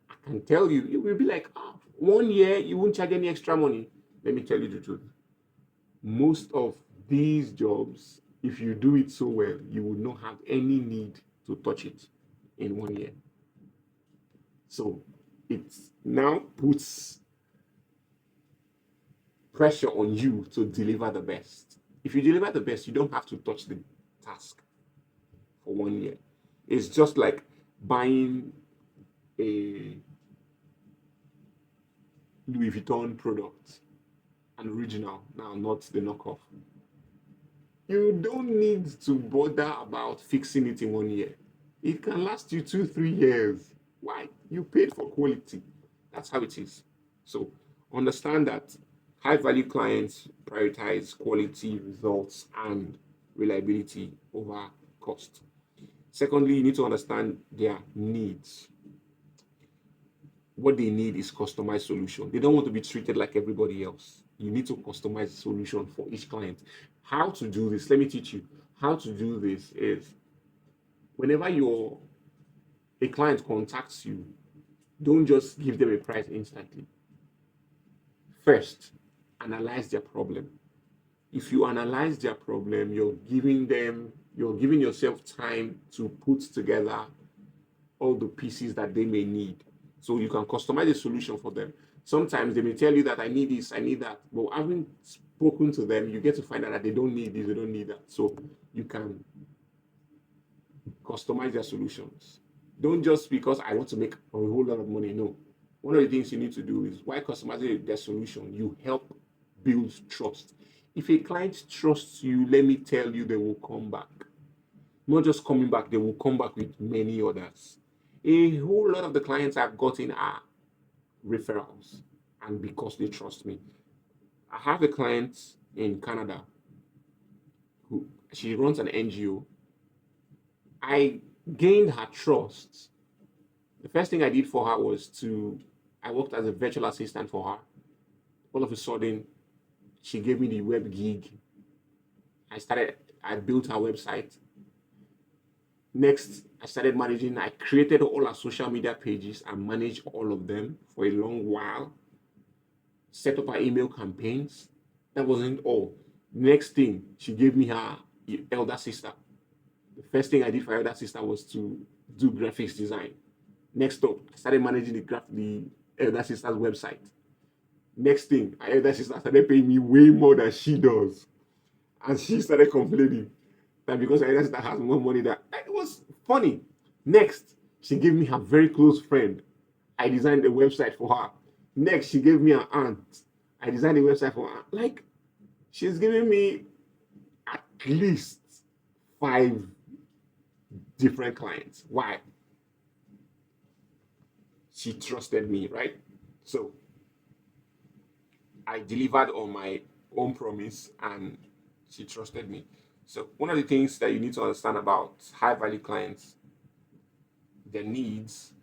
I can tell you, it will be like, 1 year, you won't charge any extra money. Let me tell you the truth. Most of these jobs, if you do it so well, you will not have any need to touch it in 1 year. So it now puts pressure on you to deliver the best. If you deliver the best, you don't have to touch the task for 1 year. It's just like buying a Louis Vuitton product, an original, now not the knockoff. You don't need to bother about fixing it in 1 year. It can last you 2-3 years. Why? You paid for quality. That's how it is. So understand that high value clients prioritize quality, results, and reliability over cost. Secondly, you need to understand their needs. What they need is customized solution. They don't want to be treated like everybody else. You need to customize the solution for each client. How to do this? Let me teach you. How to do this is whenever a client contacts you, don't just give them a price instantly. First, analyze their problem. If you analyze their problem, you're giving yourself time to put together all the pieces that they may need. So you can customize a solution for them. Sometimes they may tell you that I need this, I need that. But having spoken to them, you get to find out that they don't need this, they don't need that. So you can customize their solutions. Don't just because I want to make a whole lot of money. No. One of the things you need to do is while customizing their solution, you help build trust. If a client trusts you, let me tell you, they will come back. Not just coming back, they will come back with many others. A whole lot of the clients I've gotten are referrals, and because they trust me. I have a client in Canada who she runs an NGO. I gained her trust. The first thing I did for her was I worked as a virtual assistant for her. All of a sudden, she gave me the web gig. I built her website. Next, I created all our social media pages and managed all of them for a long while. Set up our email campaigns. That wasn't all. Next thing, she gave me her elder sister. The first thing I did for her elder sister was to do graphics design. Next up, I started managing the elder sister's website. Next thing, her elder sister started paying me way more than she does. And she started complaining that because her elder sister has more money than... It was funny. Next, she gave me her very close friend. I designed a website for her. Next, she gave me an aunt. I designed a website for her. Like, she's giving me at least 5 different clients. Why? she trusted me, right? So I delivered on my own promise and she trusted me. So one of the things that you need to understand about high value clients, their needs,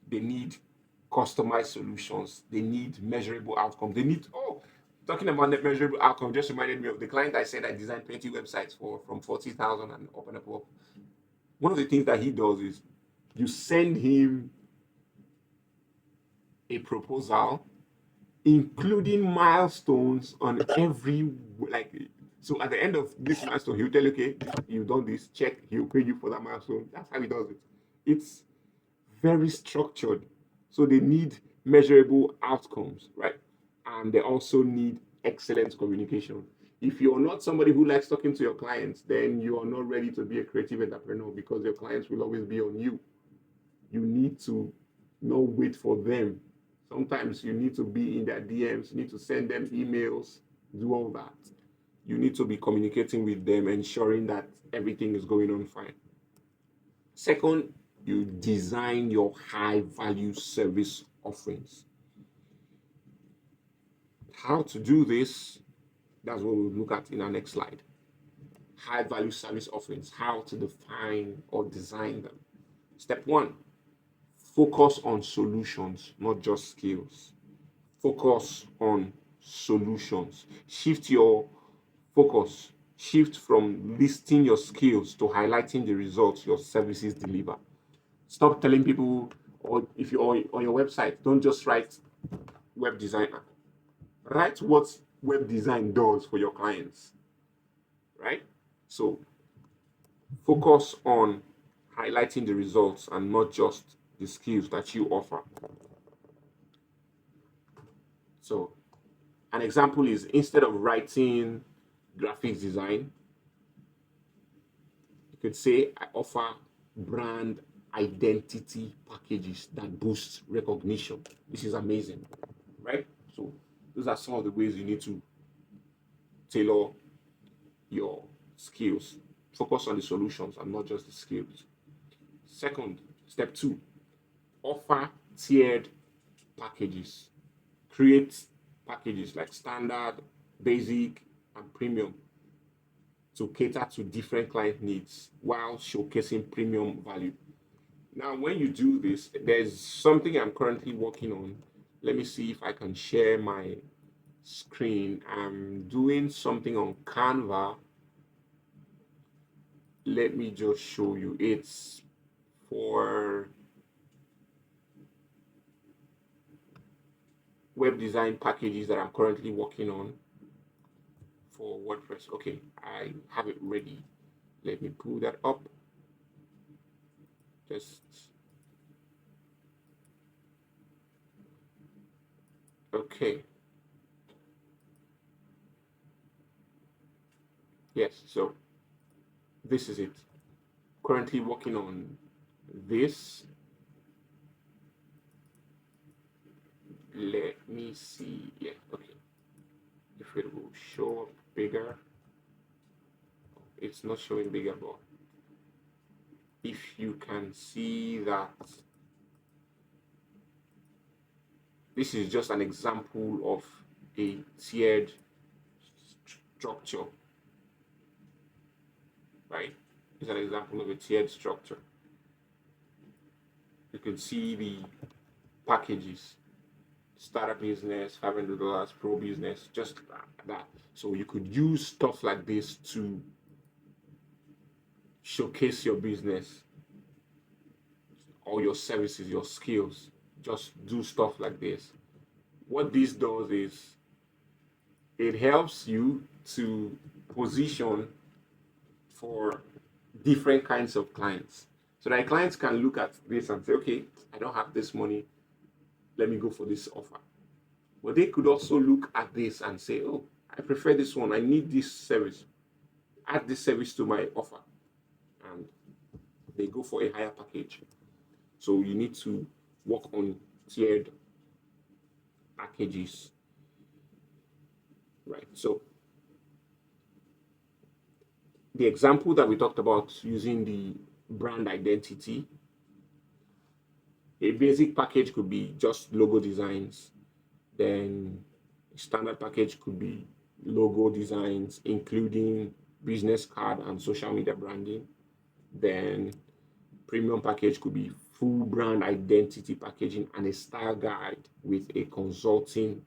they need customized solutions, they need measurable outcomes. They need, oh, talking about the measurable outcome just reminded me of the client I said I designed 20 websites for from 40,000 and up and up. One of the things that he does is you send him a proposal including milestones on every, like, so at the end of this milestone he'll tell you, okay, you've done this, check, he'll pay you for that milestone. That's how he does it. It's very structured. So they need measurable outcomes, right? And they also need excellent communication. If you're not somebody who likes talking to your clients, then you are not ready to be a creative entrepreneur, because your clients will always be on you. You need to not wait for them. Sometimes you need to be in their DMs, you need to send them emails, do all that. You need to be communicating with them, ensuring that everything is going on fine. Second, you design your high value service offerings. How to do this, that's what we'll look at in our next slide. High value service offerings, how to define or design them. Step one, focus on solutions, not just skills. Focus on solutions. Shift your focus. Shift from listing your skills to highlighting the results your services deliver. Stop telling people, or if you're on your website, don't just write web designer. Write what web design does for your clients, right? So focus on highlighting the results and not just the skills that you offer. So an example is, instead of writing graphics design, you could say I offer brand identity packages that boost recognition. This is amazing, right? So those are some of the ways you need to tailor your skills. Focus on the solutions and not just the skills. Second, step two, offer tiered packages. Create packages like standard, basic, and premium to cater to different client needs while showcasing premium value. Now, when you do this, there's something I'm currently working on. Let me see if I can share my screen. I'm doing something on Canva. Let me just show you. It's for web design packages that I'm currently working on for WordPress. Okay, I have it ready. Let me pull that up. Just okay. Yes, so this is it. Currently working on this. Let me see. Yeah, okay. If it will show up bigger. It's not showing bigger, but if you can see that this is just an example of a tiered structure, right? It's an example of a tiered structure. You can see the packages: starter business, $500, pro business, just that. So you could use stuff like this to showcase your business or your services, your skills. Just do stuff like this. What this does is it helps you to position for different kinds of clients. So that clients can look at this and say, okay, I don't have this money, let me go for this offer. But they could also look at this and say, oh, I prefer this one, I need this service, add this service to my offer. And they go for a higher package. So you need to work on tiered packages, right? So the example that we talked about using the brand identity, A basic package could be just logo designs. Then a standard package could be logo designs, including business card and social media branding. Then premium package could be full brand identity packaging and a style guide with a consulting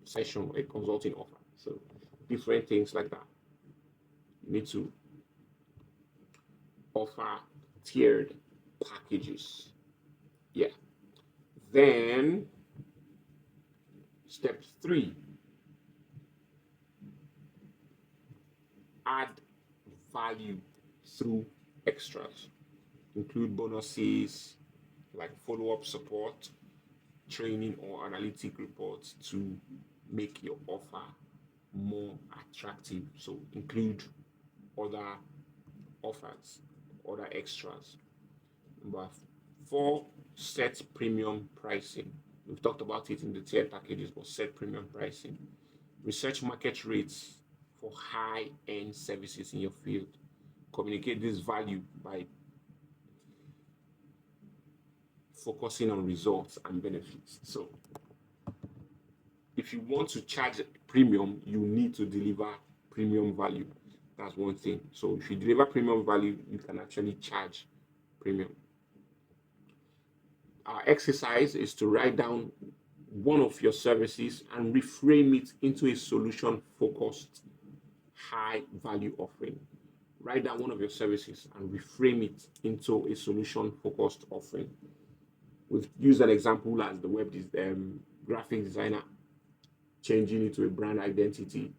session, a consulting offer. So different things like that. You need to offer tiered packages. Yeah. Then step 3, add value through extras. Include bonuses like follow-up support, training, or analytic reports to make your offer more attractive. So include other offers, other extras. Number 4, set premium pricing. We've talked about it in the tiered packages, but set premium pricing. Research market rates for high-end services in your field. Communicate this value by focusing on results and benefits. So if you want to charge premium, you need to deliver premium value. That's one thing. So if you deliver premium value, you can actually charge premium. Our exercise is to write down one of your services and reframe it into a solution focused high value offering. Write down one of your services and reframe it into a solution focused offering. We've used an example as the graphic designer changing it to a brand identity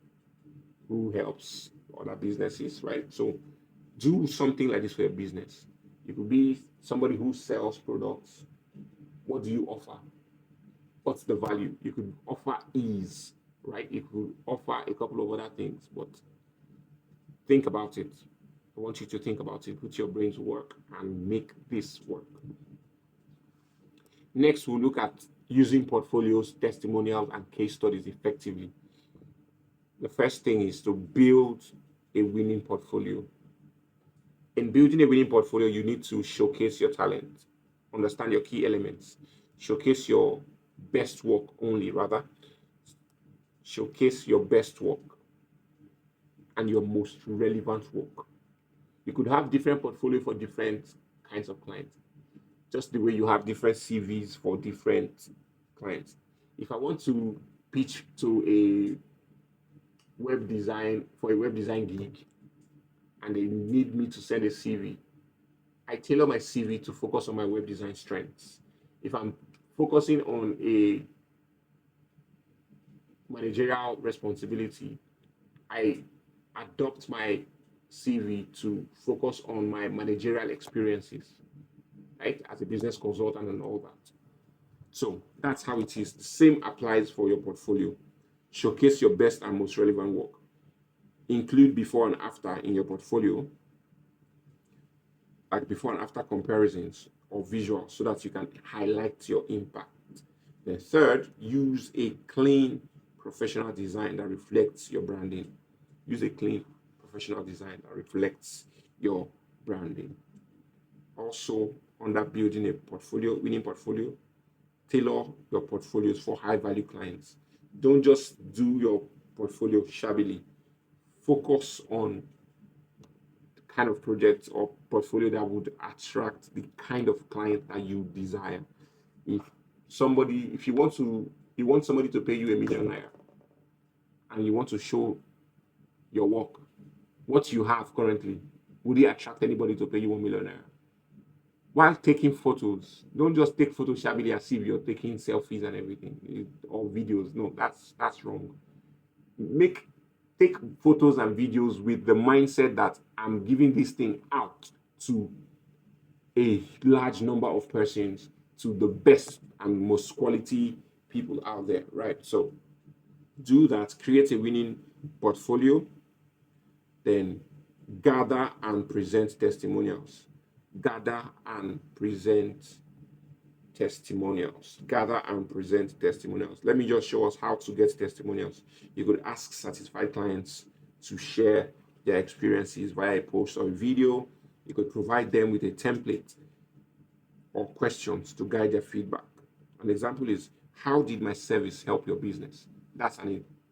who helps other businesses, right? So do something like this for your business. You could be somebody who sells products. What do you offer? What's the value? You could offer ease, right? You could offer a couple of other things, but think about it. I want you to think about it, put your brain to work and make this work. Next, we'll look at using portfolios, testimonials, and case studies effectively. The first thing is to build a winning portfolio. In building a winning portfolio, you need to showcase your talent, understand your key elements, showcase your best work only, rather. Showcase your best work and your most relevant work. You could have different portfolio for different kinds of clients, just the way you have different CVs for different clients. If I want to pitch to a web design gig and they need me to send a CV, I tailor my CV to focus on my web design strengths. If I'm focusing on a managerial responsibility, I adopt my CV to focus on my managerial experiences, right, as a business consultant and all that. So that's how it is. The same applies for your portfolio. Showcase your best and most relevant work. Include before and after in your portfolio, like before and after comparisons or visuals, so that you can highlight your impact. The third, use a clean professional design that reflects your branding. Use a clean professional design that reflects your branding. Also, under building a portfolio, winning portfolio, tailor your portfolios for high value clients. Don't just do your portfolio shabbily. Focus on the kind of project or portfolio that would attract the kind of client that you desire. If you want somebody to pay you $1 million and you want to show your work, what you have currently, would it attract anybody to pay you $1 million? While taking photos, don't just take photos shabbily as if you're taking selfies and everything or videos. No, that's wrong. Take photos and videos with the mindset that I'm giving this thing out to a large number of persons, to the best and most quality people out there, right? So do that, create a winning portfolio, then gather and present testimonials. Gather and present testimonials. Gather and present testimonials. Let me just show us how to get testimonials. You could ask satisfied clients to share their experiences via a post or a video. You could provide them with a template or questions to guide their feedback. An example is, how did my service help your business? That's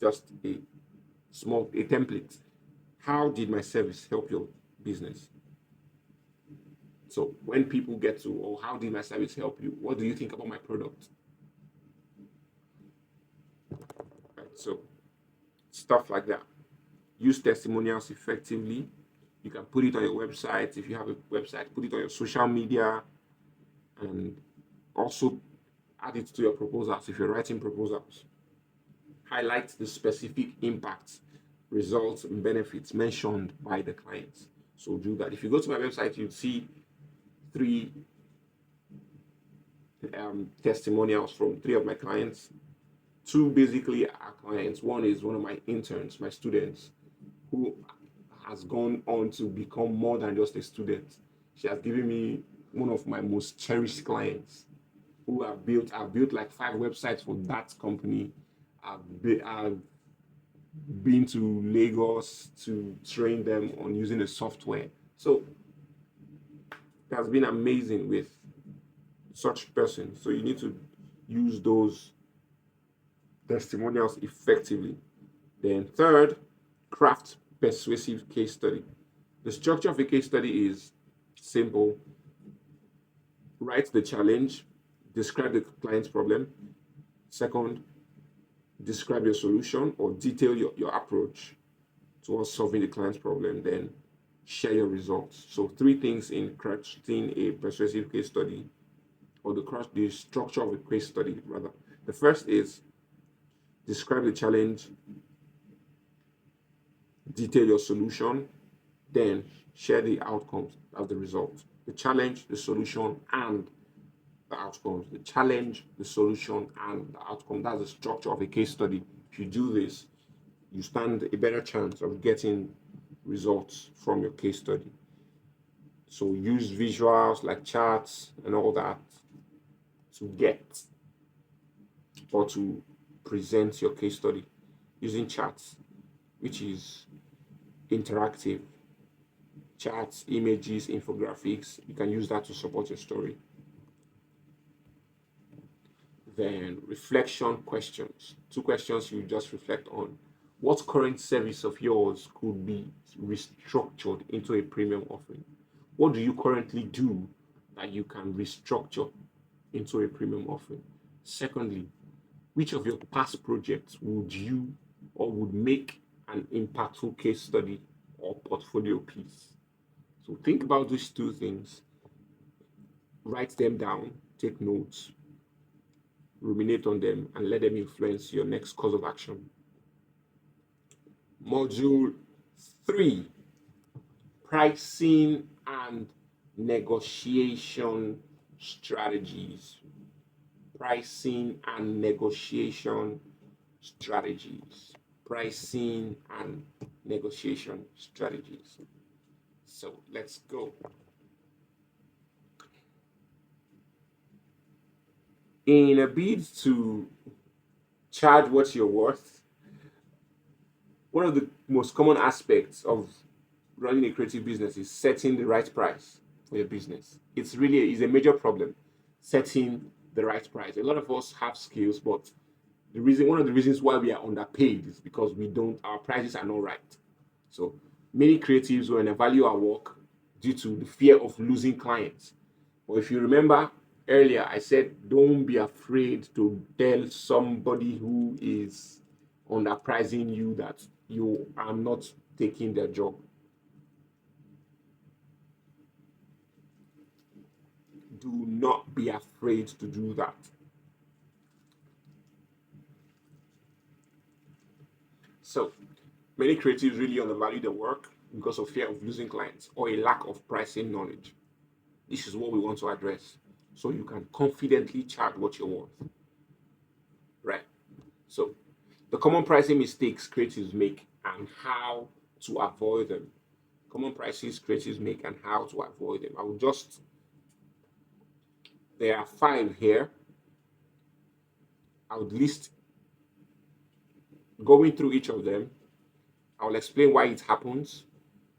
just a a template. How did my service help your business? So when people get to, oh, how did my service help you? What do you think about my product? Right. So stuff like that. Use testimonials effectively. You can put it on your website. If you have a website, put it on your social media, and also add it to your proposals if you're writing proposals. Highlight the specific impacts, results, and benefits mentioned by the clients. So do that. If you go to my website, you'll see three testimonials from three of my clients. Two basically are clients. One is one of my interns, my students, who has gone on to become more than just a student. She has given me one of my most cherished clients, who I've built like 5 websites for that company. I've been to Lagos to train them on using the software. So it has been amazing with such person. So you need to use those testimonials effectively. Then third, craft persuasive case study. The structure of a case study is simple. Write the challenge, describe the client's problem. Second, describe your solution or detail your approach towards solving the client's problem. Then share your results. So 3 things in crafting a persuasive case study, or the structure of a case study rather. The first is describe the challenge, detail your solution, then share the outcomes of the result. The challenge, the solution, and the outcomes. The challenge, the solution, and the outcome. That's the structure of a case study. If you do this, you stand a better chance of getting results from your case study. So use visuals like charts and all that to get or to present your case study using charts, which is interactive. Charts, images, infographics, you can use that to support your story. Then reflection questions. 2 questions you just reflect on. What current service of yours could be restructured into a premium offering? What do you currently do that you can restructure into a premium offering? Secondly, which of your past projects would you or would make an impactful case study or portfolio piece? So think about these 2 things, write them down, take notes, ruminate on them, and let them influence your next course of action. Module 3, pricing and negotiation strategies. Pricing and negotiation strategies. Pricing and negotiation strategies. So let's go. In a bid to charge what you're worth, one of the most common aspects of running a creative business is setting the right price for your business. It's really is a major problem, setting the right price. A lot of us have skills, but one of the reasons why we are underpaid is because our prices are not right. So many creatives will undervalue our work due to the fear of losing clients. But if you remember earlier, I said don't be afraid to tell somebody who is underpricing you that you are not taking their job. Do not be afraid to do that. So many creatives really undervalue their work because of fear of losing clients or a lack of pricing knowledge. This is what we want to address so you can confidently charge what you're worth. Right. So the common pricing mistakes creatives make and how to avoid them. Common prices creatives make and how to avoid them. There are 5 here. I would list going through each of them. I will explain why it happens.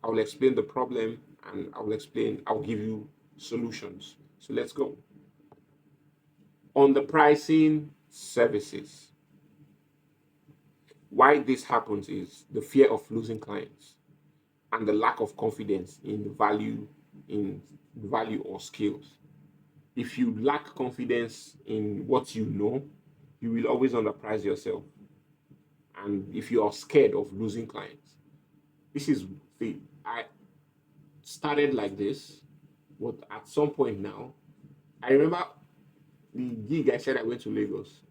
I will explain the problem, and I'll give you solutions. So let's go. On the pricing services, why this happens is the fear of losing clients and the lack of confidence in value or skills. If you lack confidence in what you know, you will always underprice yourself. And if you are scared of losing clients, this is the I started like this, but at some point now, I remember the gig I said I went to Lagos.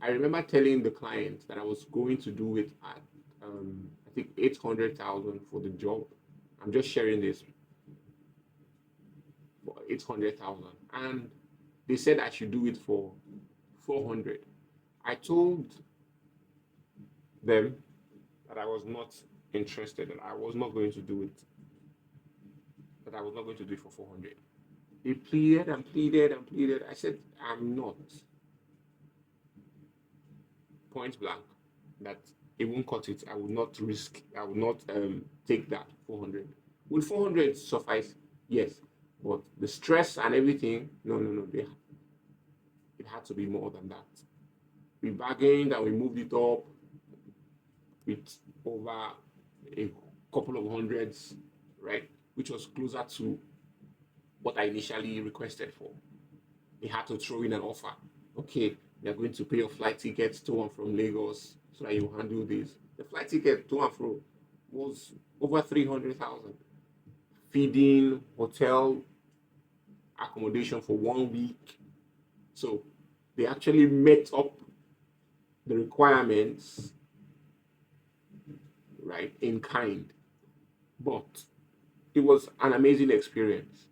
I remember telling the client that I was going to do it at I think 800,000 for the job. I'm just sharing this for 800,000, and they said I should do it for 400. I told them that I was not interested, that I was not going to do it, that I was not going to do it for 400. They pleaded and pleaded and pleaded. I said, I'm not, point blank, that it won't cut it. I will not risk, I will not take that 400. Will 400 suffice? Yes. But the stress and everything, no, no, no. It had to be more than that. We bargained and we moved it up with over a couple of hundreds, right? Which was closer to what I initially requested for. They had to throw in an offer. Okay, they're going to pay your flight tickets to and from Lagos so that you handle this. The flight ticket to and fro was over 300,000. Feeding, hotel, accommodation for 1 week. So they actually met up the requirements, right, in kind. But it was an amazing experience.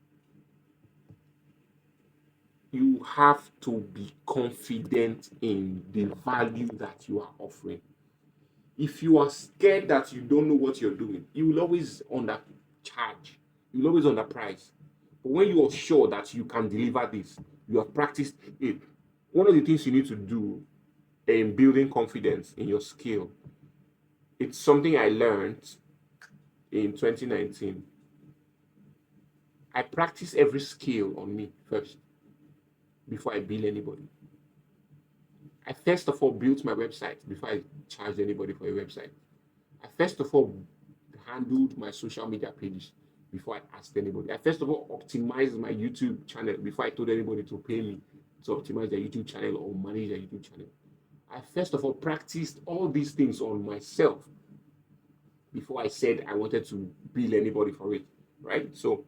You have to be confident in the value that you are offering. If you are scared that you don't know what you're doing, you will always undercharge. You will always underprice. But when you are sure that you can deliver this, you have practiced it. One of the things you need to do in building confidence in your skill, it's something I learned in 2019. I practice every skill on me first before I bill anybody. I first of all built my website before I charged anybody for a website. I first of all handled my social media pages before I asked anybody. I first of all optimized my YouTube channel before I told anybody to pay me to optimize their YouTube channel or manage their YouTube channel. I first of all practiced all these things on myself before I said I wanted to bill anybody for it, right? So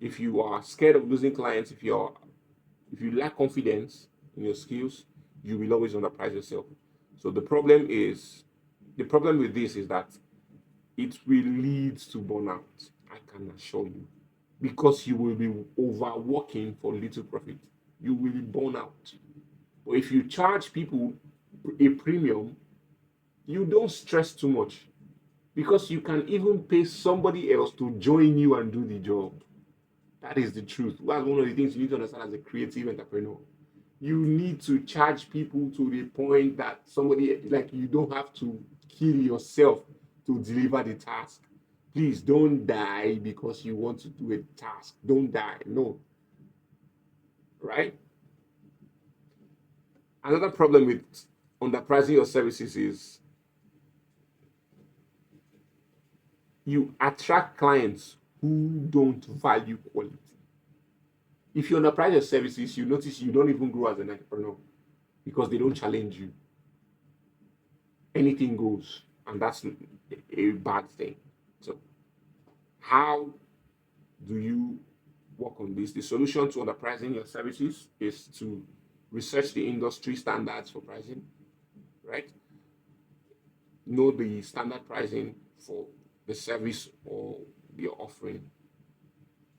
if you are scared of losing clients, if you lack confidence in your skills, you will always underprice yourself. So the problem with this is that it will lead to burnout, I can assure you, because you will be overworking for little profit. You will burn out. But if you charge people a premium, you don't stress too much because you can even pay somebody else to join you and do the job. That is the truth. That's one of the things you need to understand as a creative entrepreneur. You need to charge people to the point that somebody, like, you don't have to kill yourself to deliver the task. Please don't die because you want to do a task. Don't die. No. Right? Another problem with underpricing your services is you attract clients who don't value quality. If you underprice your services, you notice you don't even grow as an entrepreneur because they don't challenge you. Anything goes, and that's a bad thing. So, how do you work on this? The solution to underpricing your services is to research the industry standards for pricing, right? Know the standard pricing for the service or your offering.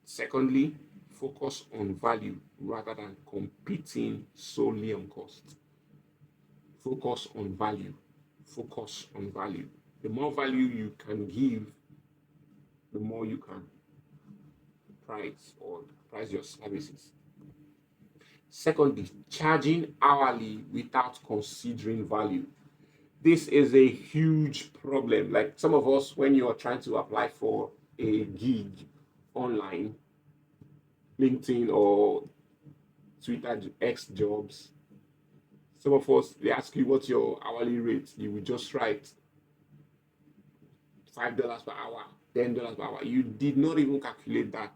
Secondly, focus on value rather than competing solely on cost. Focus on value. Focus on value. The more value you can give, the more you can price your services. Secondly, charging hourly without considering value. This is a huge problem. Like some of us, when you are trying to apply for a gig online, LinkedIn or Twitter X jobs. Some of us, they ask you what's your hourly rate. You will just write $5 per hour, $10 per hour. You did not even calculate that,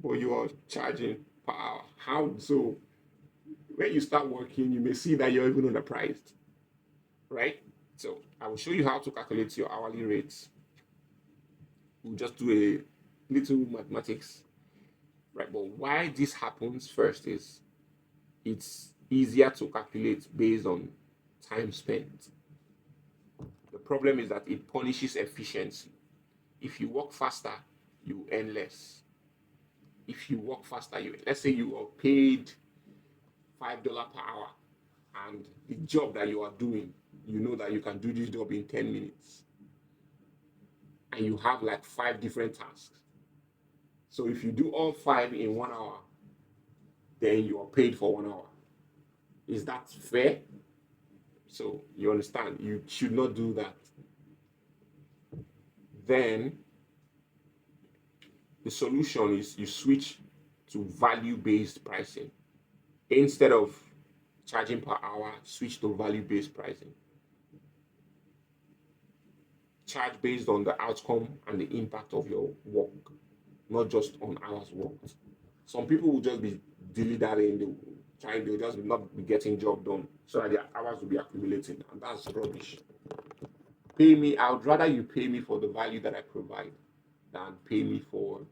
but you are charging per hour. How so? When you start working, you may see that you're even underpriced, right? So I will show you how to calculate your hourly rates. We'll just do a little mathematics, right? But why this happens first is it's easier to calculate based on time spent. The problem is that it punishes efficiency. If you work faster, you earn less. If you work faster, let's say you are paid $5 per hour, and the job that you are doing, you know that you can do this job in 10 minutes, and you have like 5 different tasks. So if you do all 5 in 1 hour, then you are paid for 1 hour. Is that fair? So you understand, you should not do that. Then the solution is you switch to value-based pricing. Instead of charging per hour, switch to value-based pricing. Charge based on the outcome and the impact of your work, not just on hours worked. Some people will just be dilly-dallying, they'll just not be getting job done, so that their hours will be accumulating, and that's rubbish. Pay me, I would rather you pay me for the value that I provide than pay me for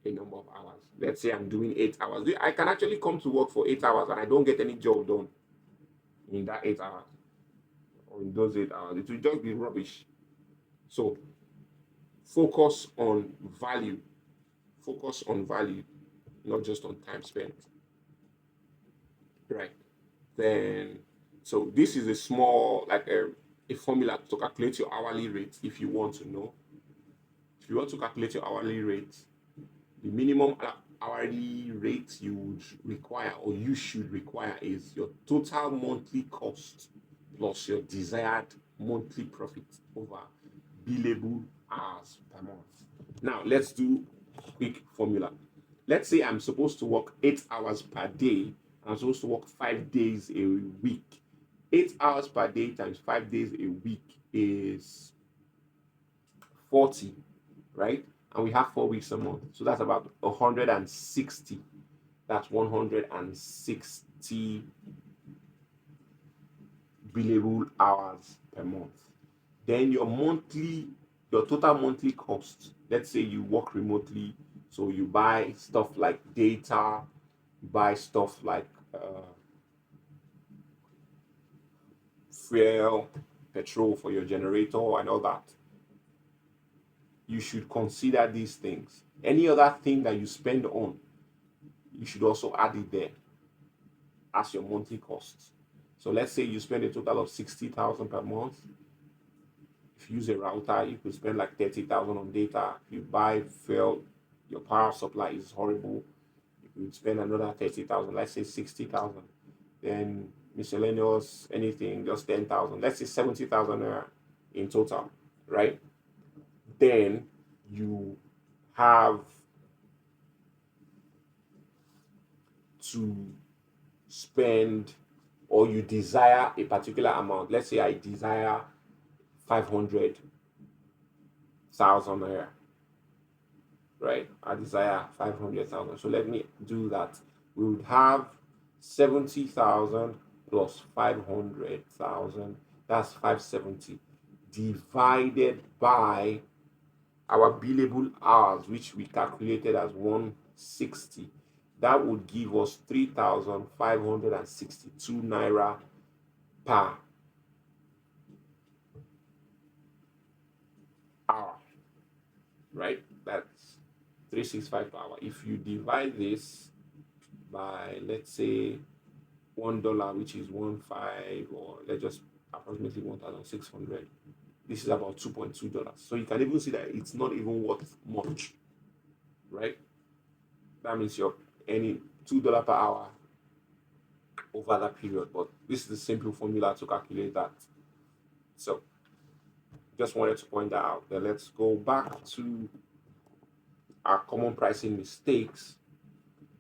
a number of hours. Let's say I'm doing 8 hours. I can actually come to work for 8 hours and I don't get any job done in that 8 hours or in those 8 hours. It will just be rubbish. So focus on value. Focus on value, not just on time spent. Right. Then, so this is a small, like a formula to calculate your hourly rate if you want to know. If you want to calculate your hourly rate, the minimum hourly rate you would require or you should require is your total monthly cost plus your desired monthly profit over billable hours per month. Now, let's do a quick formula. Let's say I'm supposed to work 8 hours per day. I'm supposed to work 5 days a week. 8 hours per day times 5 days a week is 40, right? And we have 4 weeks a month. So that's about 160. That's 160 billable hours per month. Then your total monthly cost, let's say you work remotely, so you buy stuff like data, you buy stuff like fuel, petrol for your generator and all that. You should consider these things. Any other thing that you spend on, you should also add it there as your monthly costs. So let's say you spend a total of 60,000 per month. If you use a router, you could spend like 30,000 on data. If you buy fuel, your power supply is horrible, you could spend another 30,000. Let's say 60,000. Then miscellaneous, anything, just 10,000. Let's say 70,000 in total, right? Then you have to spend, or you desire a particular amount. Let's say I desire 500,000 naira, right? I desire 500,000. So let me do that. We would have 70,000 plus 500,000. That's 570 divided by our billable hours, which we calculated as 160. That would give us 3,562 naira per hour, right? That's 365 per hour. If you divide this by, let's say, $1, which is 1.5, or let's just approximately 1,600, this is about $2.2. So you can even see that it's not even worth much, right? That means you're earning $2 per hour over that period. But this is the simple formula to calculate that. So just wanted to point that out. Then let's go back to our common pricing mistakes.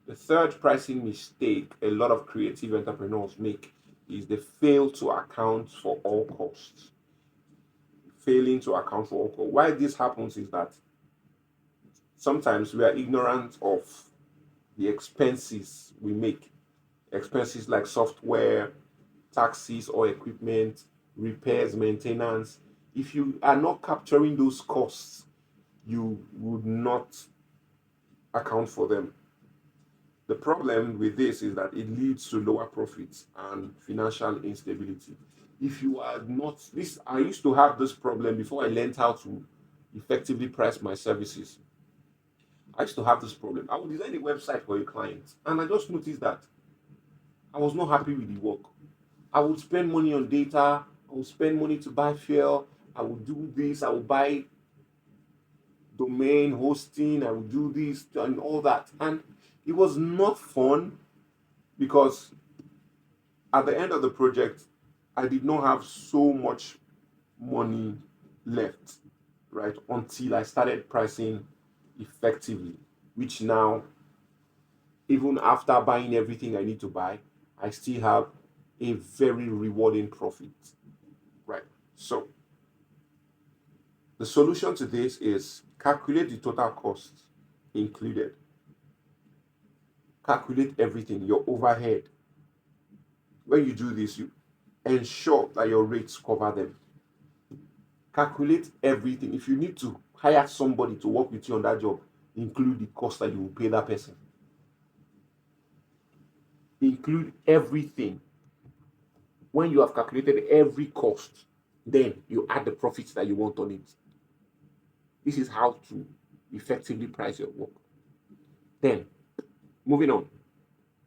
The third pricing mistake a lot of creative entrepreneurs make is they fail to account for all costs. Failing to account for all costs. Why this happens is that sometimes we are ignorant of the expenses we make. Expenses like software, taxes or equipment, repairs, maintenance. If you are not capturing those costs, you would not account for them. The problem with this is that it leads to lower profits and financial instability. If you are not this, I used to have this problem before I learned how to effectively price my services. I used to have this problem. I would design a website for a client, and I just noticed that I was not happy with the work. I would spend money on data, I would spend money to buy fuel, I would do this, I would buy domain hosting, I would do this and all that. And it was not fun because at the end of the project, I did not have so much money left, right? Until I started pricing effectively, which now, even after buying everything I need to buy, I still have a very rewarding profit, right? So, the solution to this is calculate the total cost included. Calculate everything, your overhead. When you do this, you ensure that your rates cover them. Calculate everything. If you need to hire somebody to work with you on that job, include the cost that you will pay that person. Include everything. When you have calculated every cost, then you add the profits that you want on it. This is how to effectively price your work. Then, moving on,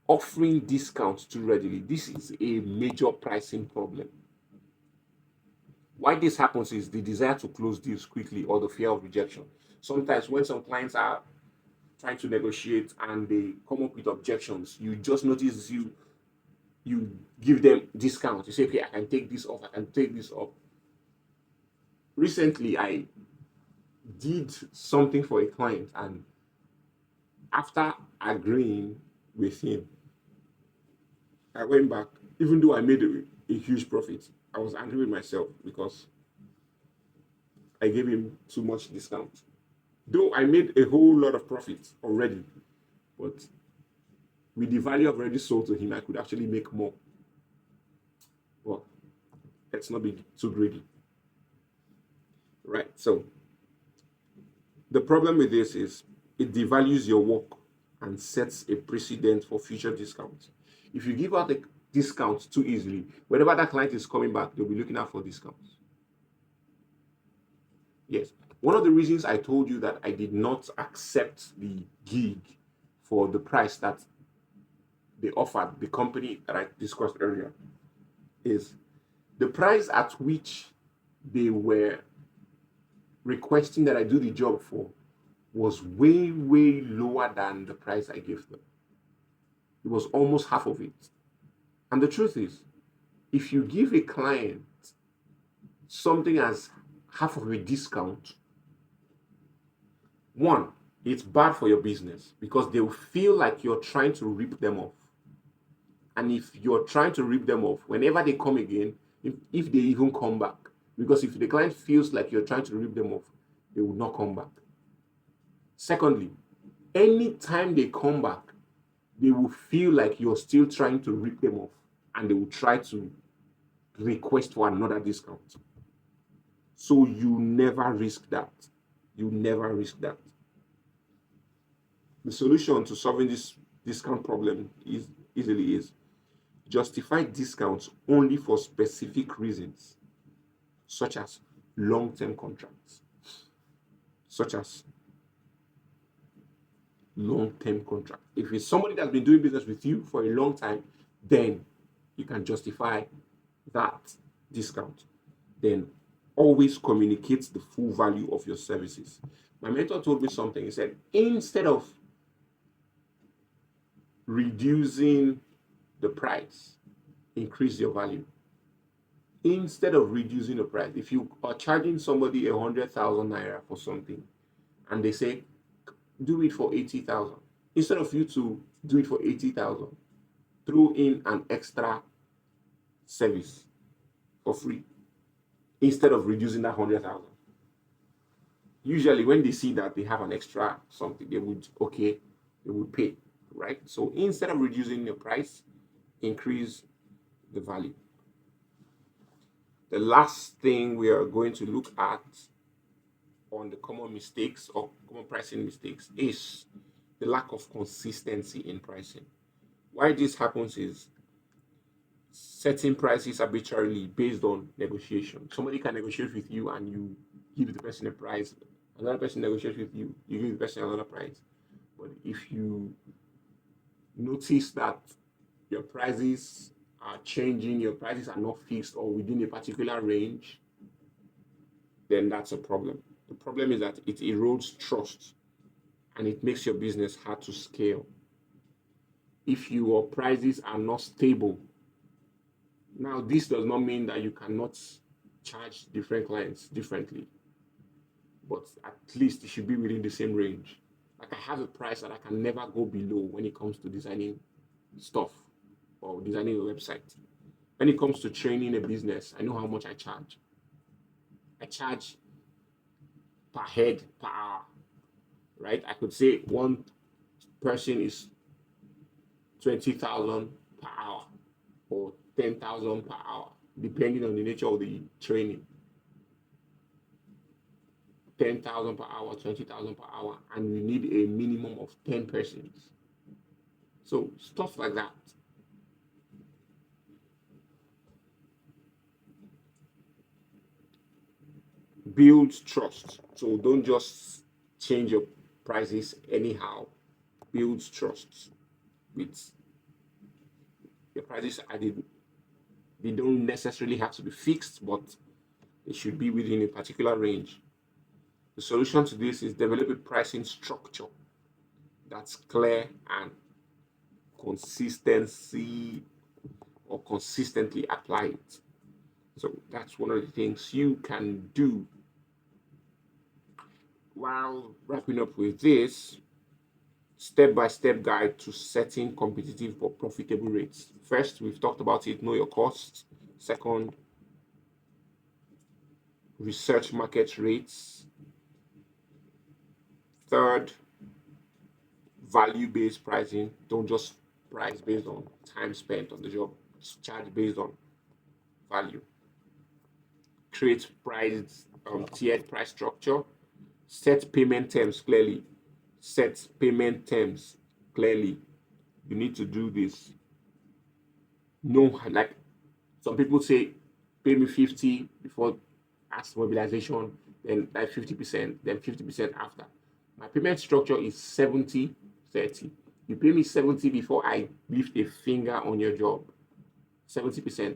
offering discounts too readily. This is a major pricing problem. Why this happens is the desire to close deals quickly or the fear of rejection. Sometimes when some clients are trying to negotiate and they come up with objections, you just notice you give them discounts. You say, okay, I can take this off, I can take this off. Recently, I did something for a client, and after agreeing with him, I went back. Even though I made a huge profit, I was angry with myself because I gave him too much discount. Though I made a whole lot of profit already, but with the value I've already sold to him, I could actually make more. Well, let's not be too greedy. Right. So the problem with this is it devalues your work and sets a precedent for future discounts. If you give out the discounts too easily, whenever that client is coming back, they'll be looking out for discounts. Yes. One of the reasons I told you that I did not accept the gig for the price that they offered, the company that I discussed earlier, is the price at which they were requesting that I do the job for was way, way lower than the price I gave them. It was almost half of it. And the truth is, if you give a client something as half of a discount, one, it's bad for your business because they will feel like you're trying to rip them off. And if you're trying to rip them off, whenever they come again, if they even come back, because if the client feels like you're trying to rip them off, they will not come back. Secondly, anytime they come back, they will feel like you're still trying to rip them off and they will try to request for another discount. So you never risk that. You never risk that. The solution to solving this discount problem is justify discounts only for specific reasons, such as long-term contracts. If it's somebody that's been doing business with you for a long time, then you can justify that discount. Then always communicate the full value of your services. My mentor told me something. He said, instead of reducing the price, increase your value. Instead of reducing the price, if you are charging somebody 100,000 naira for something and they say, do it for 80,000, instead of you to do it for 80,000. Throw in an extra service for free instead of reducing that 100,000. Usually, when they see that they have an extra something, they would pay, right? So instead of reducing the price, increase the value. The last thing we are going to look at on the common mistakes or common pricing mistakes is the lack of consistency in pricing. Why this happens is setting prices arbitrarily based on negotiation. Somebody can negotiate with you and you give the person a price. Another person negotiates with you, you give the person another price. But if you notice that your prices are changing, your prices are not fixed or within a particular range, then that's a problem. The problem is that it erodes trust and it makes your business hard to scale. If your prices are not stable, now this does not mean that you cannot charge different clients differently, but at least it should be within the same range. Like I have a price that I can never go below when it comes to designing stuff or designing a website. When it comes to training a business, I know how much I charge. I charge per head per hour, right? I could say one person is 20,000 per hour or 10,000 per hour, depending on the nature of the training. 10,000 per hour, 20,000 per hour, and you need a minimum of 10 persons. So stuff like that. Build trust. So don't just change your prices anyhow. Build trust with your prices. They don't necessarily have to be fixed, but they should be within a particular range. The solution to this is develop a pricing structure that's clear and consistently apply it. So that's one of the things you can do. While wrapping up with this, step-by-step guide to setting competitive but profitable rates. First, we've talked about it, know your costs. Second, research market rates. Third, value-based pricing. Don't just price based on time spent on the job. Charge based on value. Create tiered price structure. Set payment terms clearly. Set payment terms clearly. You need to do this. No, like some people say, pay me 50 before ask mobilization, then like 50%, then 50% after. My payment structure is 70-30. You pay me 70 before I lift a finger on your job, 70%,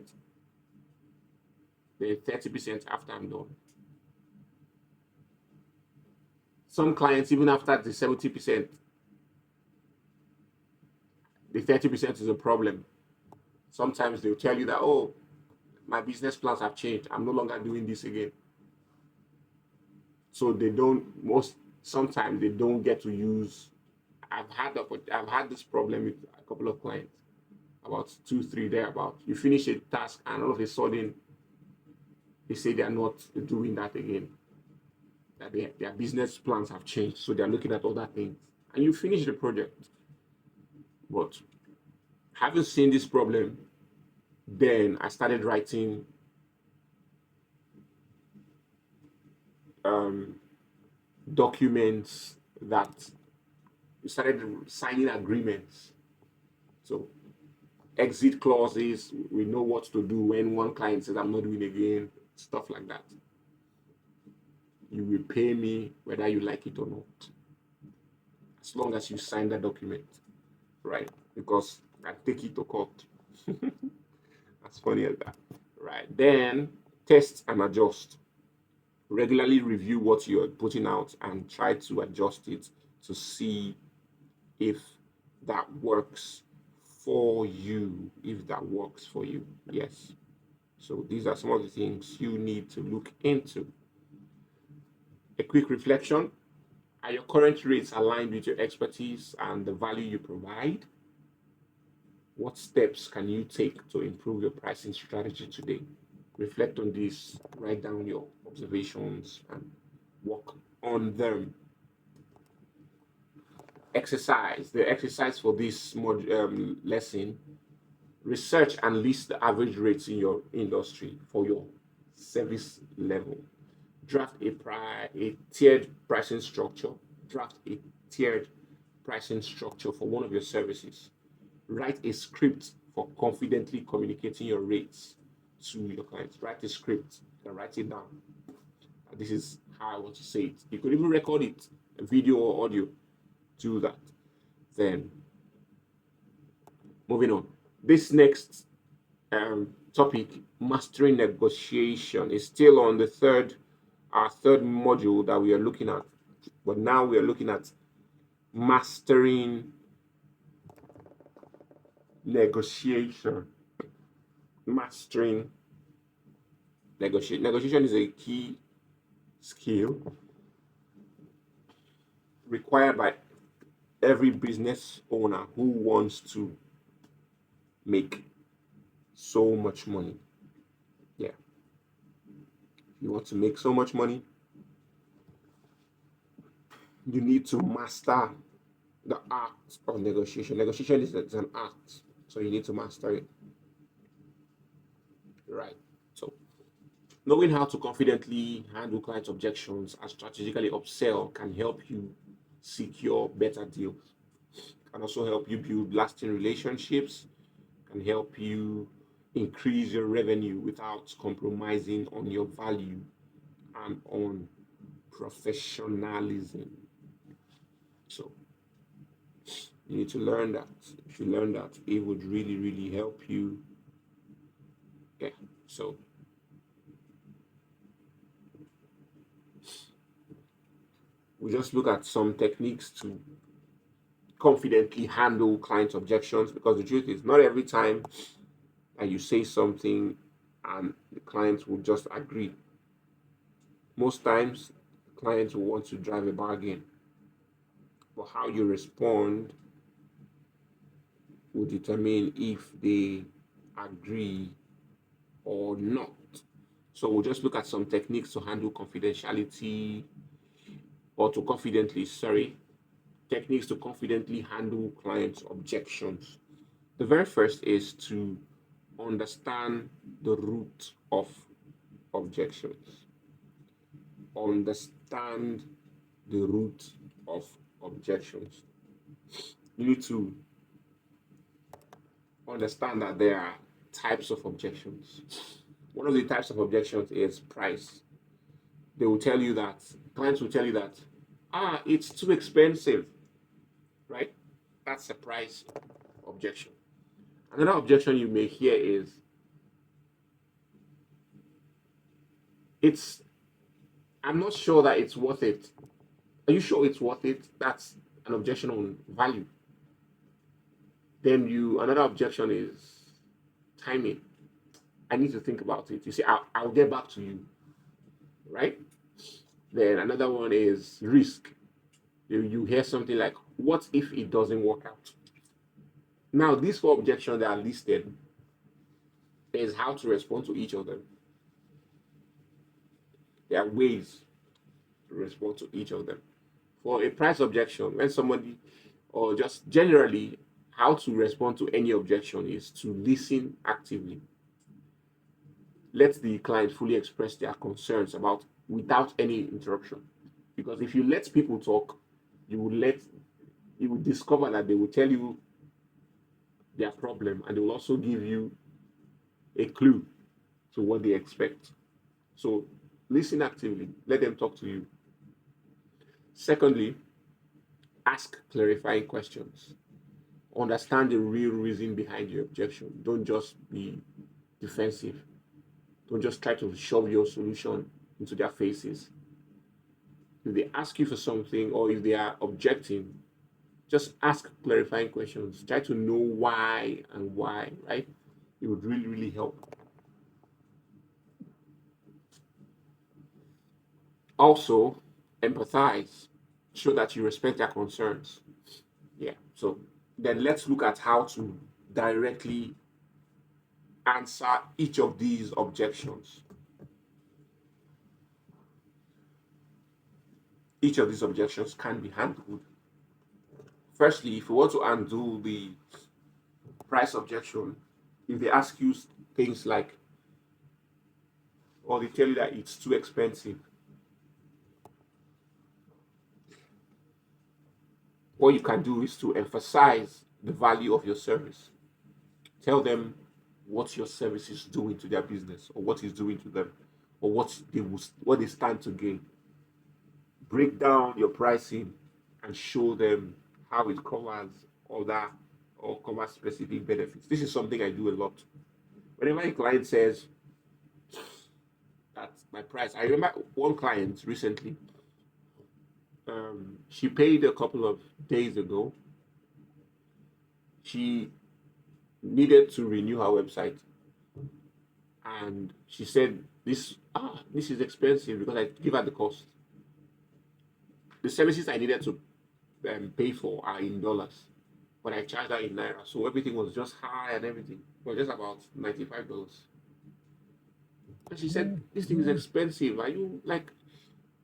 then 30% after I'm done. Some clients, even after the 70%, the 30% is a problem. Sometimes they'll tell you that, oh, my business plans have changed. I'm no longer doing this again. So sometimes they don't get to use. I've had this problem with a couple of clients, about 2-3 thereabout. You finish a task and all of a sudden they say they are not doing that again. That their business plans have changed, so they're looking at other things. And you finish the project. But having seen this problem, then I started writing documents that we started signing agreements. So exit clauses, we know what to do when one client says I'm not doing again, stuff like that. You will pay me whether you like it or not, as long as you sign that document, right? Because I take it to court. As funny as that, right? Then test and adjust. Regularly review what you're putting out and try to adjust it to see if that works for you. If that works for you, yes. So these are some of the things you need to look into. A quick reflection. Are your current rates aligned with your expertise and the value you provide? What steps can you take to improve your pricing strategy today? Reflect on this, write down your observations, and work on them. Exercise. The exercise for this lesson: research and list the average rates in your industry for your service level. Draft a tiered pricing structure. Draft a tiered pricing structure for one of your services. Write a script for confidently communicating your rates to your clients. Write a script and write it down. This is how I want to say it. You could even record it, a video or audio. Do that. Then, moving on. This next topic, mastering negotiation, is still on our third module that we are looking at. But now we are looking at mastering negotiation. Mastering negotiation. Negotiation is a key skill required by every business owner who wants to make so much money. Yeah. You want to make so much money, you need to master the art of negotiation. Negotiation is an art, so you need to master it. Right. So, knowing how to confidently handle client objections and strategically upsell can help you secure better deals. Can also help you build lasting relationships. Can help you increase your revenue without compromising on your value and on professionalism. So you need to learn that. If you learn that, it would really, really help you. Yeah. So we just look at some techniques to confidently handle client objections, because the truth is, not every time that you say something and the clients will just agree. Most times, clients will want to drive a bargain, but how you respond will determine if they agree or not. So we'll just look at some techniques to handle confidentiality, or to confidently, sorry, techniques to confidently handle clients' objections. The very first is to understand the root of objections. Understand the root of objections. You need to understand that there are types of objections. One of the types of objections is price. They will tell you that, clients will tell you that, it's too expensive, right? That's a price objection. Another objection you may hear is, I'm not sure that it's worth it. Are you sure it's worth it? That's an objection on value. Then another objection is timing. I need to think about it. You see, I'll get back to you, right? Then another one is risk. You hear something like, what if it doesn't work out? Now, these four objections that are listed, there's how to respond to each of them. There are ways to respond to each of them. For a price objection, when somebody, or just generally, how to respond to any objection is to listen actively. Let the client fully express their concerns without any interruption. Because if you let people talk, you will discover that they will tell you their problem, and they will also give you a clue to what they expect. So listen actively, let them talk to you. Secondly, ask clarifying questions. Understand the real reason behind your objection. Don't just be defensive. Don't just try to shove your solution into their faces. If they ask you for something, or if they are objecting, just ask clarifying questions. Try to know why and why, right? It would really, really help. Also, empathize. Show that you respect their concerns. Yeah. So then let's look at how to directly answer each of these objections. Each of these objections can be handled. Firstly, if you want to undo the price objection, if they ask you things like, or they tell you that it's too expensive, what you can do is to emphasize the value of your service. Tell them what your service is doing to their business, or what it's doing to them, or what they stand to gain. Break down your pricing and show them how it covers other or covers specific benefits. This is something I do a lot. Whenever a client says that's my price, I remember one client recently. She paid a couple of days ago. She needed to renew her website, and she said this is expensive because I give her the cost. The services I needed to pay for are in dollars, but I charged her in naira, so everything was just high and everything. It was just about $95. And she said, "This thing is expensive. Are you like,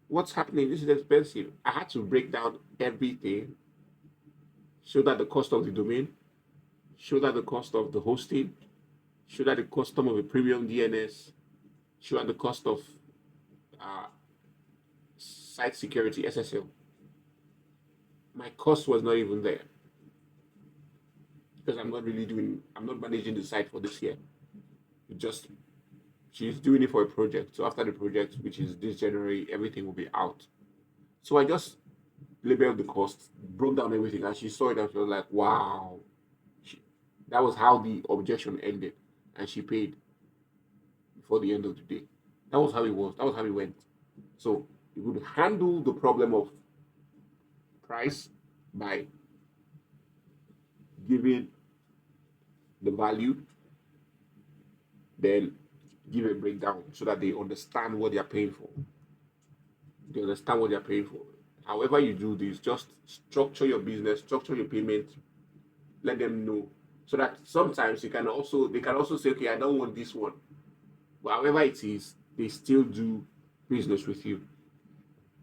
what's happening? This is expensive." I had to break down everything, show that the cost of the domain, show that the cost of the hosting, show that the cost of a premium DNS, show that the cost of uh, site security SSL. My cost was not even there because I'm not managing the site for this year. Just she's doing it for a project. So after the project, which is this January, everything will be out. So I just labeled the cost, broke down everything, and she saw it and she was like, wow. That was how the objection ended. And she paid before the end of the day. That was how it was. That was how it went. So you would handle the problem of price by giving the value, then give a breakdown so that they understand what they are paying for. They understand what they are paying for. However you do this, just structure your business, structure your payment, let them know. So that sometimes they can also say, okay, I don't want this one. But however it is, they still do business with you.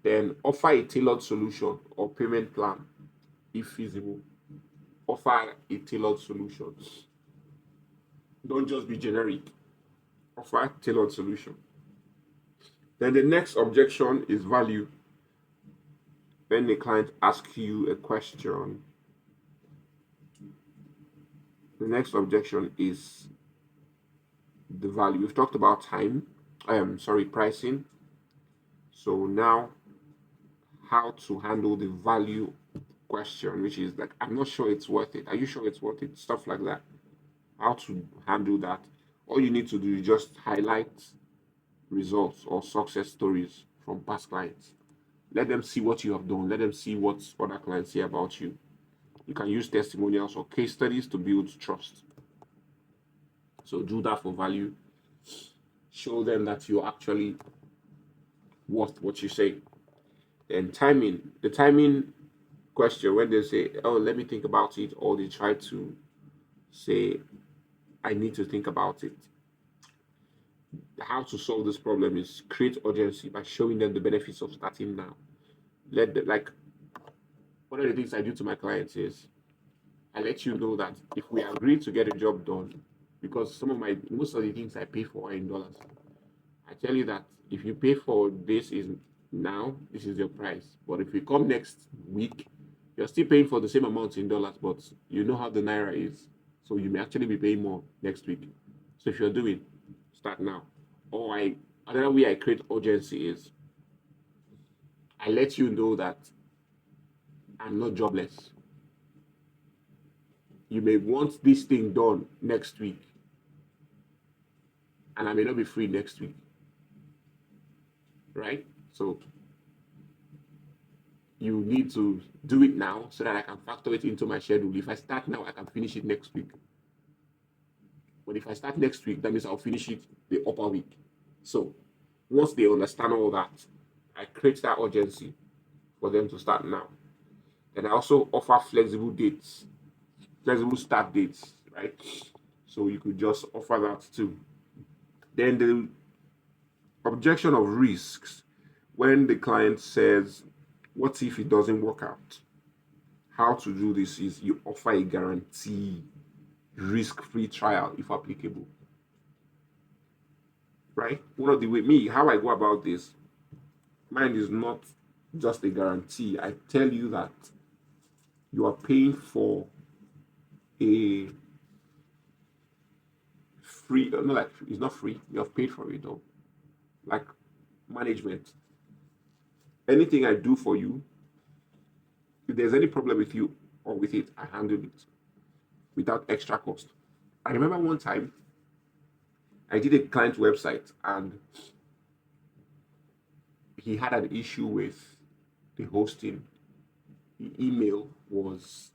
Then offer a tailored solution or payment plan if feasible. Offer a tailored solution. Don't just be generic. Offer a tailored solution. Then the next objection is value. When the client asks you a question, the next objection is the value. We've talked about pricing. So now how to handle the value question, which is like, I'm not sure it's worth it. Are you sure it's worth it? Stuff like that. How to handle that. All you need to do is just highlight results or success stories from past clients. Let them see what you have done. Let them see what other clients say about you. You can use testimonials or case studies to build trust. So do that for value. Show them that you're actually worth what you say. Then timing. The timing question, when they say, oh, let me think about it, or they try to say, I need to think about it. How to solve this problem is create urgency by showing them the benefits of starting now. One of the things I do to my clients is I let you know that if we agree to get a job done, because most of the things I pay for are in dollars, I tell you that if you pay for this this is your price. But if we come next week, you're still paying for the same amount in dollars, but you know how the naira is. So you may actually be paying more next week. So if you're doing, start now. Another way I create urgency is I let you know that I'm not jobless. You may want this thing done next week, and I may not be free next week. Right? So you need to do it now so that I can factor it into my schedule. If I start now, I can finish it next week. But if I start next week, that means I'll finish it the upper week. So once they understand all that, I create that urgency for them to start now. And I also offer flexible start dates. right? So you could just offer that too. Then the objection of risks, when the client says, what if it doesn't work out? How to do this is you offer a guarantee, risk-free trial if applicable, right? One of the way me, how I go about this, mine is not just a guarantee. I tell you that you are paying for a free, no, like it's not free. You have paid for it, though. Like management. Anything I do for you, if there's any problem with you or with it, I handle it without extra cost. I remember one time I did a client website and he had an issue with the hosting. The email was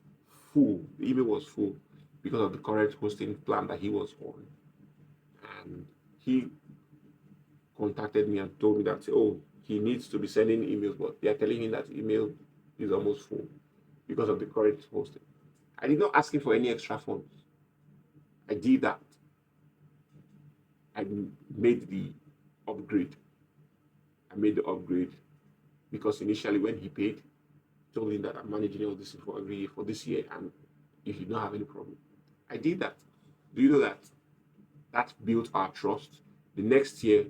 full. The email was full because of the current hosting plan that he was on. And he contacted me and told me that, oh, he needs to be sending emails, but they are telling him that email is almost full because of the current hosting. I did not ask him for any extra funds. I did that. I made the upgrade. I made the upgrade because initially when he paid, told him that I'm managing all this for every year for this year and you should not have any problem. I did that. Do you know that? That built our trust. The next year,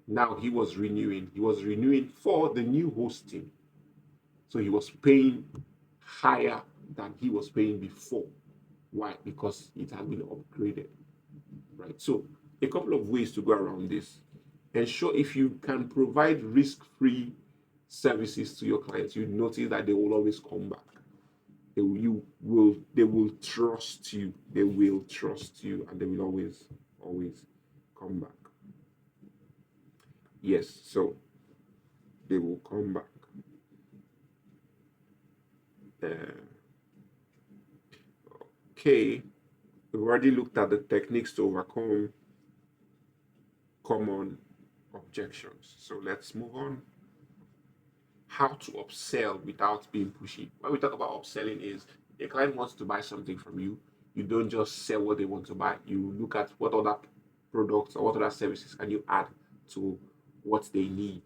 now he was renewing. He was renewing for the new hosting. So he was paying higher than he was paying before. Why? Because it had been upgraded. Right. So a couple of ways to go around this. Ensure if you can provide risk-free services to your clients, you notice that they will always come back. They will trust you. They will trust you, and they will always come back. Yes, so they will come back. Okay, we've already looked at the techniques to overcome common objections. So let's move on. How to upsell without being pushy. When we talk about upselling is a client wants to buy something from you. You don't just sell what they want to buy. You look at what other products or what other services can you add to what they need.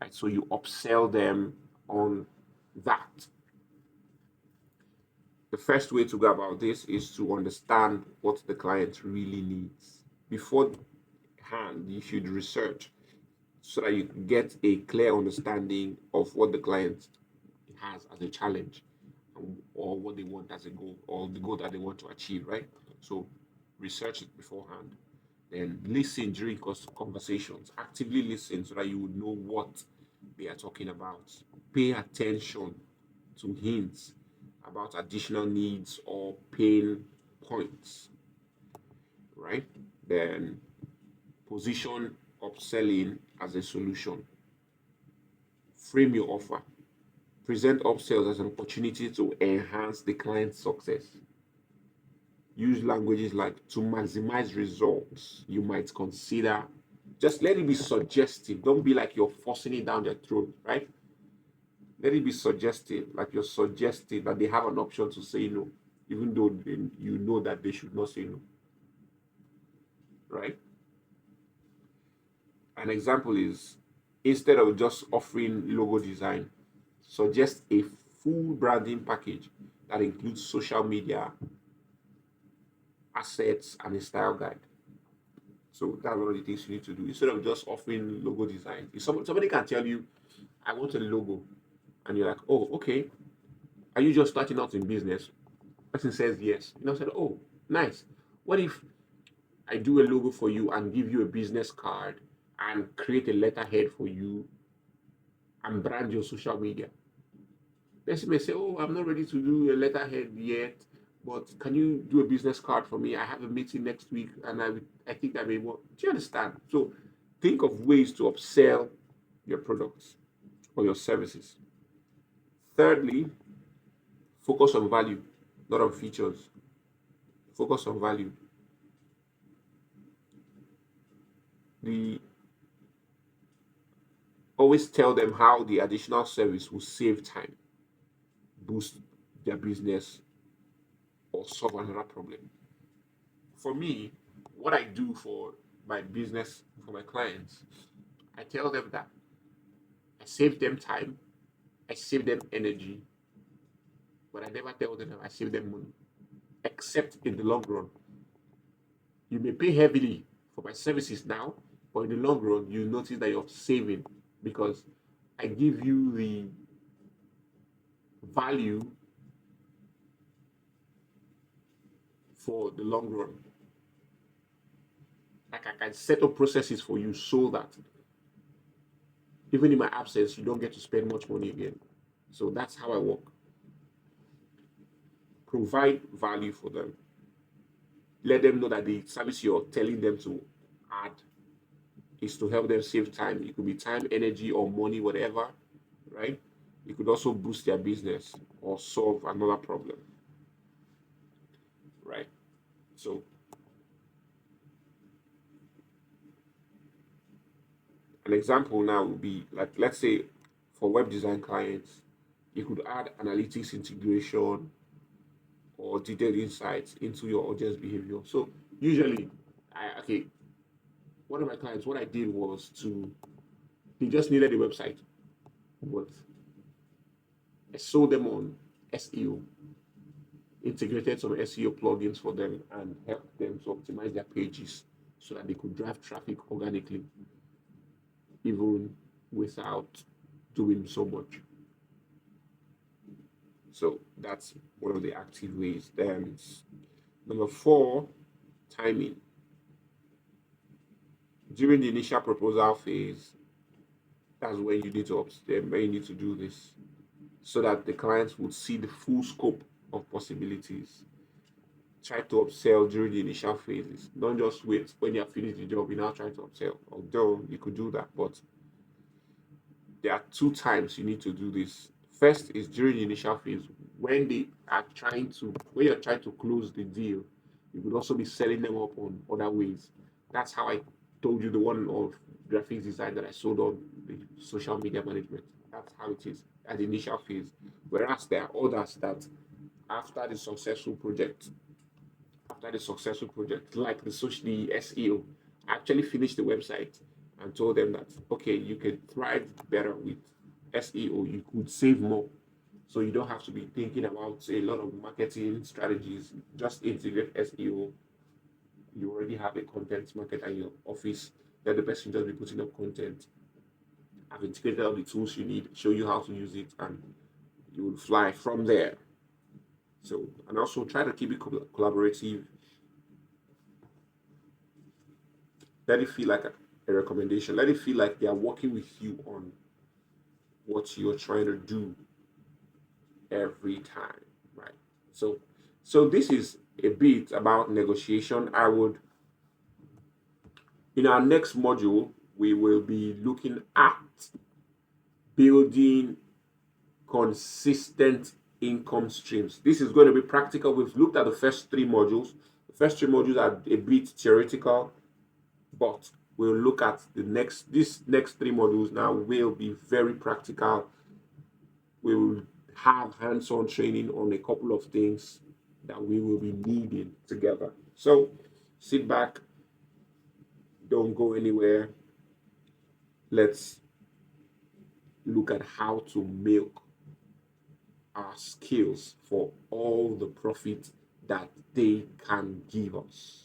Right? So you upsell them on that. The first way to go about this is to understand what the client really needs. Beforehand, you should research so that you get a clear understanding of what the client has as a challenge or what they want as a goal or the goal that they want to achieve, right? So research it beforehand. Then listen during conversations. Actively listen so that you would know what they are talking about. Pay attention to hints about additional needs or pain points, right? Then position upselling as a solution. Frame your offer. Present upsells as an opportunity to enhance the client's success. Use languages like to maximize results. You might consider, just let it be suggestive. Don't be like you're forcing it down their throat, right? Let it be suggestive, like you're suggesting that they have an option to say no, even though you know that they should not say no, right? An example is instead of just offering logo design, suggest a full branding package that includes social media, assets, and a style guide. So that's one of the things you need to do. Instead of just offering logo design, if somebody can tell you, I want a logo, and you're like, oh, okay. Are you just starting out in business? Person says yes. You know, said, oh, nice. What if I do a logo for you and give you a business card and create a letterhead for you and brand your social media? Person may say, oh, I'm not ready to do a letterhead yet, but can you do a business card for me? I have a meeting next week and I think I may want. Do you understand? So think of ways to upsell your products or your services. Thirdly, focus on value, not on features. Focus on value. The Always tell them how the additional service will save time, boost their business, or solve another problem. For me, what I do for my business, for my clients, I tell them that I save them time, I save them energy, but I never tell them that I save them money, except in the long run. You may pay heavily for my services now, but in the long run, you notice that you're saving because I give you the value for the long run. Like I can set up processes for you so that even in my absence, you don't get to spend much money again. So that's how I work. Provide value for them. Let them know that the service you're telling them to add is to help them save time. It could be time, energy, or money, whatever, right? It could also boost their business or solve another problem, right? So, an example now would be like, let's say for web design clients, you could add analytics integration or detailed insights into your audience behavior. So, usually, okay, one of my clients, what I did was they just needed a website, but I sold them on SEO, integrated some SEO plugins for them and helped them to optimize their pages so that they could drive traffic organically, even without doing so much. So that's one of the active ways. Then number 4, timing. During the initial proposal phase, that's when you need to do this so that the clients would see the full scope of possibilities. Try to upsell during the initial phases. Don't just wait when you have finished the job, you now try to upsell. Although you could do that, but there are 2 times you need to do this. First is during the initial phase when you're trying to close the deal. You could also be selling them up on other ways. That's how I told you the one of graphics design that I sold on the social media management. That's how it is at the initial phase. Whereas there are others that after the successful project, like the SEO, I actually finished the website and told them that okay, you can thrive better with SEO. You could save more, so you don't have to be thinking about a lot of marketing strategies. Just integrate SEO. You already have a content marketer in your office. Let the person just be putting up content. I've integrated all the tools you need, show you how to use it, and you will fly from there. So, and also try to keep it collaborative. Let it feel like a recommendation. Let it feel like they are working with you on what you're trying to do every time, right? So this is a bit about negotiation. In our next module, we will be looking at building consistent income streams. This is going to be practical. We've looked at the first 3 modules. The first 3 modules are a bit theoretical, but we'll look at these next 3 modules now will be very practical. We will have hands-on training on a couple of things that we will be needing together. So sit back, don't go anywhere. Let's look at how to milk our skills for all the profit that they can give us.